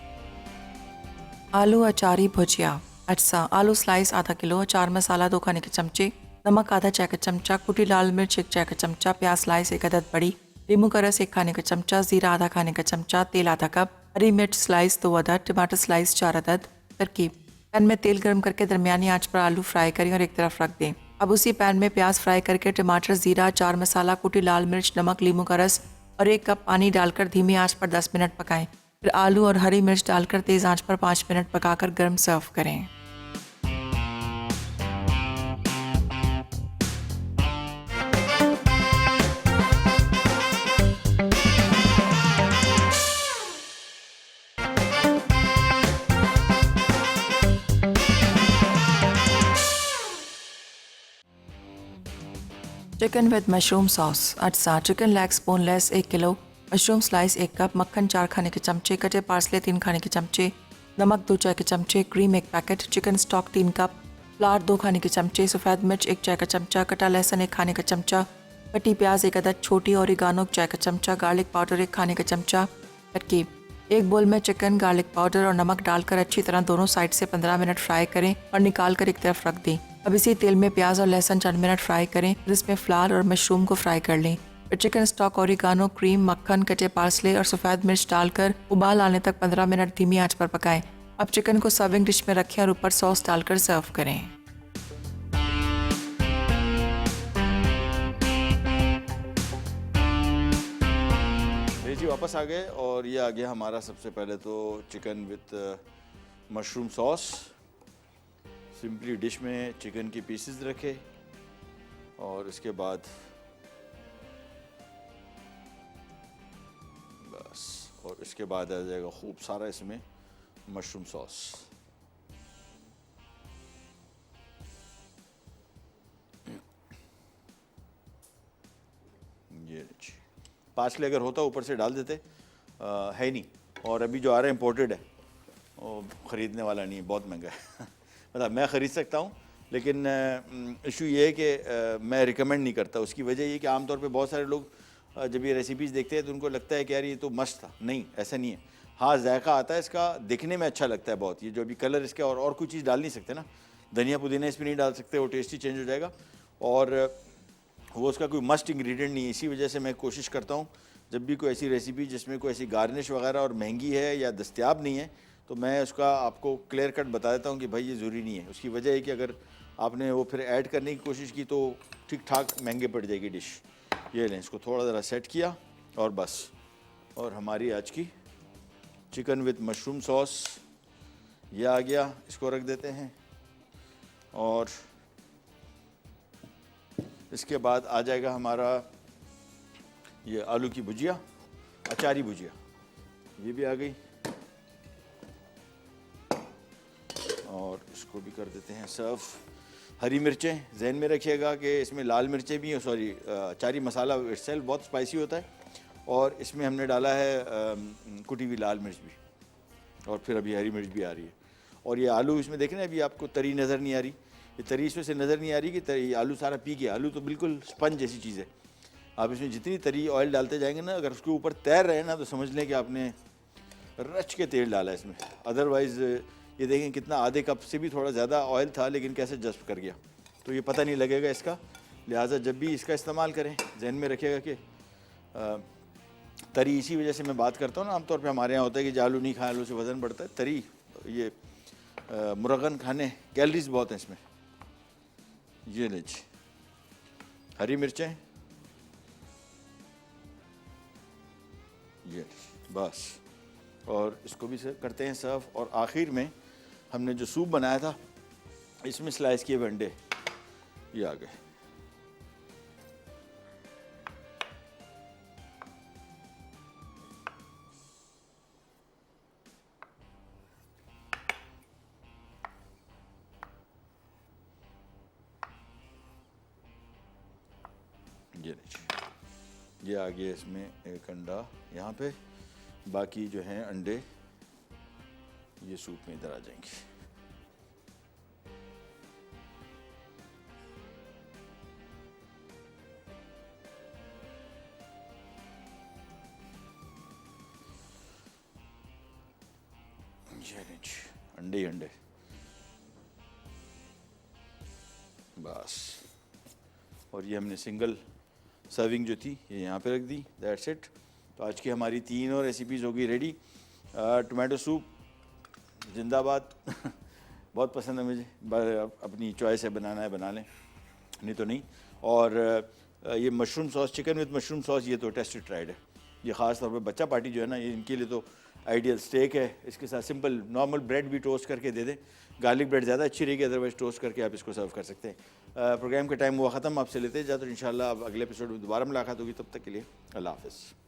आलू अचारी भुजिया। अच्छा, आलू स्लाइस आधा किलो, अचार मसाला 2 खाने के चमचे, नमक आधा चाय का चमचा, कुटी लाल मिर्च 1 चाय का चमचा, प्याज स्लाइस 1 अदद बड़ी, नींबू का रस 1 खाने का चमचा, जीरा आधा खाने का चमचा, तेल आधा कप, हरी मिर्च स्लाइस 2 अदद, टमाटर स्लाइस 4 अदद। तरकीब: पैन में तेल गर्म करके दरमियानी आंच पर आलू फ्राई करें और एक तरफ रख दें। अब उसी पैन में प्याज फ्राई करके टमाटर, जीरा, अचार मसाला, कुटी लाल मिर्च, नमक, नींबू का रस और 1 कप पानी डालकर धीमी आंच पर 10 मिनट पकाएं। फिर आलू और हरी मिर्च डालकर तेज़ आंच पर 5 मिनट पकाकर गर्म सर्व करें। Chicken with mushroom sauce. अच्छा, chicken legs boneless 1 kilo, mushroom slice 1 cup, मक्खन 4 खाने के चमचे, कटे पार्सले 3 खाने के चमचे, नमक 2 चाय के चमचे, cream 1 packet, chicken stock 3 cup, flower 2 खाने के चमचे, सफ़ेद मिर्च 1 चाय का चमचा, कटा लहसुन 1 खाने का चमचा, कटी प्याज 1 अदद, छोटी ओरिगानो 1 चाय का चमचा, गार्लिक पाउडर 1 खाने का चमचा। तरकीब: एक बोल में चिकन, गार्लिक पाउडर और नमक डालकर अच्छी तरह दोनों साइड से 15 मिनट फ्राई करें और निकाल कर एक तरफ रख दें। अब इसी तेल में प्याज और लहसुन 4 मिनट फ्राई करें, फिर इसमें फ्लावर और मशरूम को फ्राई कर लें। फिर चिकन स्टॉक, ओरिगानो, क्रीम, मक्खन, कटे पार्सले और सफ़ेद मिर्च डालकर उबाल आने तक 15 मिनट धीमी आंच पर पकाएं। अब चिकन को सर्विंग डिश में रखें और ऊपर सॉस डालकर सर्व करें। जी वापस आ गए और ये आ गया हमारा सबसे पहले तो chicken with mushroom sauce. Simply dish में चिकन की पीसेस रखे और इसके बाद बस, और इसके बाद आ जाएगा खूब सारा इसमें मशरूम सॉस। ये पार्सले अगर होता ऊपर से डाल देते, है नहीं, और अभी जो आ रहा है इम्पोर्टेड है, वो ख़रीदने वाला नहीं है, बहुत महंगा है। मतलब मैं ख़रीद सकता हूँ लेकिन इशू ये है कि मैं रिकमेंड नहीं करता। उसकी वजह ये कि आमतौर पे बहुत सारे लोग जब ये रेसिपीज़ देखते हैं तो उनको लगता है कि यार ये तो मस्त था। नहीं, ऐसा नहीं है। हाँ, जायका आता है इसका, दिखने में अच्छा लगता है बहुत। ये जो अभी कलर इसका, और कोई चीज़ डाल नहीं सकते ना, धनिया पुदीना इसमें नहीं डाल सकते, वो टेस्ट ही चेंज हो जाएगा और वो उसका कोई मस्ट इंग्रेडिएंट नहीं है। इसी वजह से मैं कोशिश करता हूँ जब भी कोई ऐसी रेसिपी जिसमें कोई ऐसी गार्निश वगैरह और महंगी है या दस्तयाब नहीं है तो मैं उसका आपको क्लियर कट बता देता हूँ कि भाई ये ज़रूरी नहीं है। उसकी वजह है कि अगर आपने वो फिर ऐड करने की कोशिश की तो ठीक ठाक महंगे पड़ जाएगी डिश। ये लें, इसको थोड़ा ज़रा सेट किया और बस, और हमारी आज की चिकन विद मशरूम सॉस ये आ गया। इसको रख देते हैं और इसके बाद आ जाएगा हमारा ये आलू की भुजिया, अचारी भुजिया, ये भी आ गई और इसको भी कर देते हैं सर्व। हरी मिर्चें जहन में रखिएगा कि इसमें लाल मिर्चें भी हैं, सॉरी अचारी मसाला इटसेल्फ बहुत स्पाइसी होता है और इसमें हमने डाला है कुटी हुई लाल मिर्च भी, और फिर अभी हरी मिर्च भी आ रही है। और ये आलू इसमें देखें ना, अभी आपको तरी नज़र नहीं आ रही, ये तरी इसमें से नज़र नहीं आ रही कि तरी, आलू सारा पी गया। आलू तो बिल्कुल स्पंज जैसी चीज़ है। आप इसमें जितनी तरी ऑयल डालते जाएंगे ना, अगर उसके ऊपर तैर रहे ना तो समझ लें कि आपने रच के तेल डाला इसमें। अदरवाइज़ ये देखें कितना, आधे कप से भी थोड़ा ज़्यादा ऑयल था लेकिन कैसे जज्ब कर गया, तो ये पता नहीं लगेगा इसका। लिहाजा जब भी इसका इस्तेमाल करें जहन में रखिएगा कि तरी, इसी वजह से मैं बात करता हूँ ना, आमतौर पे हमारे यहाँ होता है कि आलू नहीं खाए, आलू से वज़न बढ़ता है। तरी, ये मुरगन खाने, कैलोरीज बहुत हैं इसमें। ये लीजिए हरी मिर्चें, ये बस, और इसको भी करते हैं सर्व। और आखिर में हमने जो सूप बनाया था इसमें स्लाइस किए हुए अंडे ये आ गए। ये लीजिए, ये आ गया इसमें एक अंडा यहाँ पे, बाकी जो हैं अंडे ये सूप में इधर आ जाएंगे। ये लीजिए अंडे ही अंडे, बस। और ये हमने सिंगल सर्विंग जो थी ये यहाँ पे रख दी, दैट्स इट। तो आज की हमारी 3 और रेसिपीज़ होगी रेडी। टोमेटो सूप जिंदाबाद बहुत पसंद है मुझे, अपनी चॉइस है, बनाना है बना लें, नहीं तो नहीं। और ये mushroom sauce, chicken with mushroom sauce, ये तो टेस्टेड ट्राइड है। ये ख़ास तौर पे बच्चा पार्टी जो है ना, ये इनके लिए तो आइडियल। स्टेक है, इसके साथ सिंपल नॉर्मल ब्रेड भी टोस्ट करके दे दें, गार्लिक ब्रेड ज़्यादा अच्छी रहेगी, अदरवाइज टोस्ट करके आप इसको सर्व कर सकते हैं। प्रोग्राम का टाइम हुआ ख़त्म, आपसे लेते हैं जाते, तो इंशाल्लाह अब अगले एपिसोड में दोबारा मुलाकात होगी। तब तक के लिए अल्लाह हाफ़िज़।